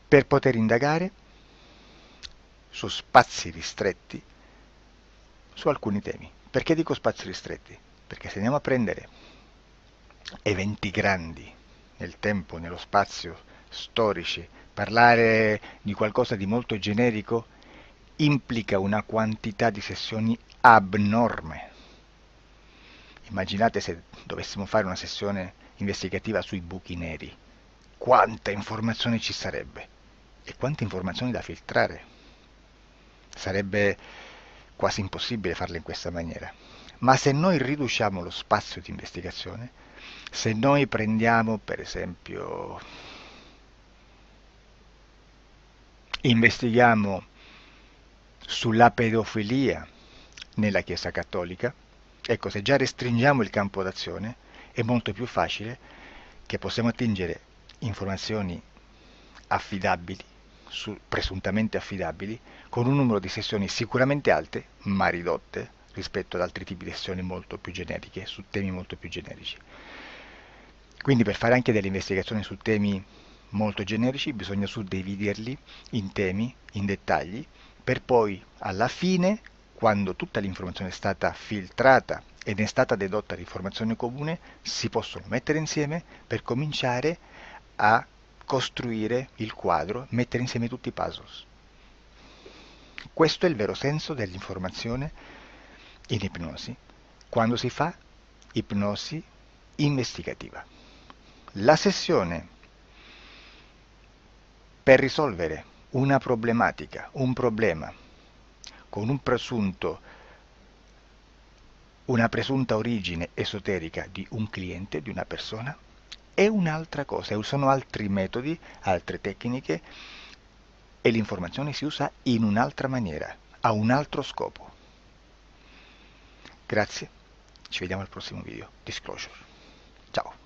per poter indagare su spazi ristretti su alcuni temi. Perché dico spazi ristretti? Perché se andiamo a prendere eventi grandi nel tempo, nello spazio, storici, parlare di qualcosa di molto generico implica una quantità di sessioni abnorme. Immaginate se dovessimo fare una sessione investigativa sui buchi neri, quanta informazione ci sarebbe e quante informazioni da filtrare. Sarebbe quasi impossibile farlo in questa maniera. Ma se noi riduciamo lo spazio di investigazione, se noi prendiamo per esempio, investighiamo sulla pedofilia nella Chiesa Cattolica, ecco, se già restringiamo il campo d'azione è molto più facile che possiamo attingere informazioni affidabili, presuntamente affidabili, con un numero di sessioni sicuramente alte, ma ridotte rispetto ad altri tipi di sessioni molto più generiche, su temi molto più generici. Quindi per fare anche delle investigazioni su temi molto generici bisogna suddividerli in temi, in dettagli, per poi alla fine, quando tutta l'informazione è stata filtrata ed è stata dedotta l'informazione comune, si possono mettere insieme per cominciare a costruire il quadro, mettere insieme tutti i puzzles. Questo è il vero senso dell'informazione in ipnosi, quando si fa ipnosi investigativa. La sessione per risolvere una problematica, un problema, con una presunta origine esoterica di un cliente, di una persona, è un'altra cosa, sono altri metodi, altre tecniche e l'informazione si usa in un'altra maniera, ha un altro scopo. Grazie, ci vediamo al prossimo video. Disclosure. Ciao.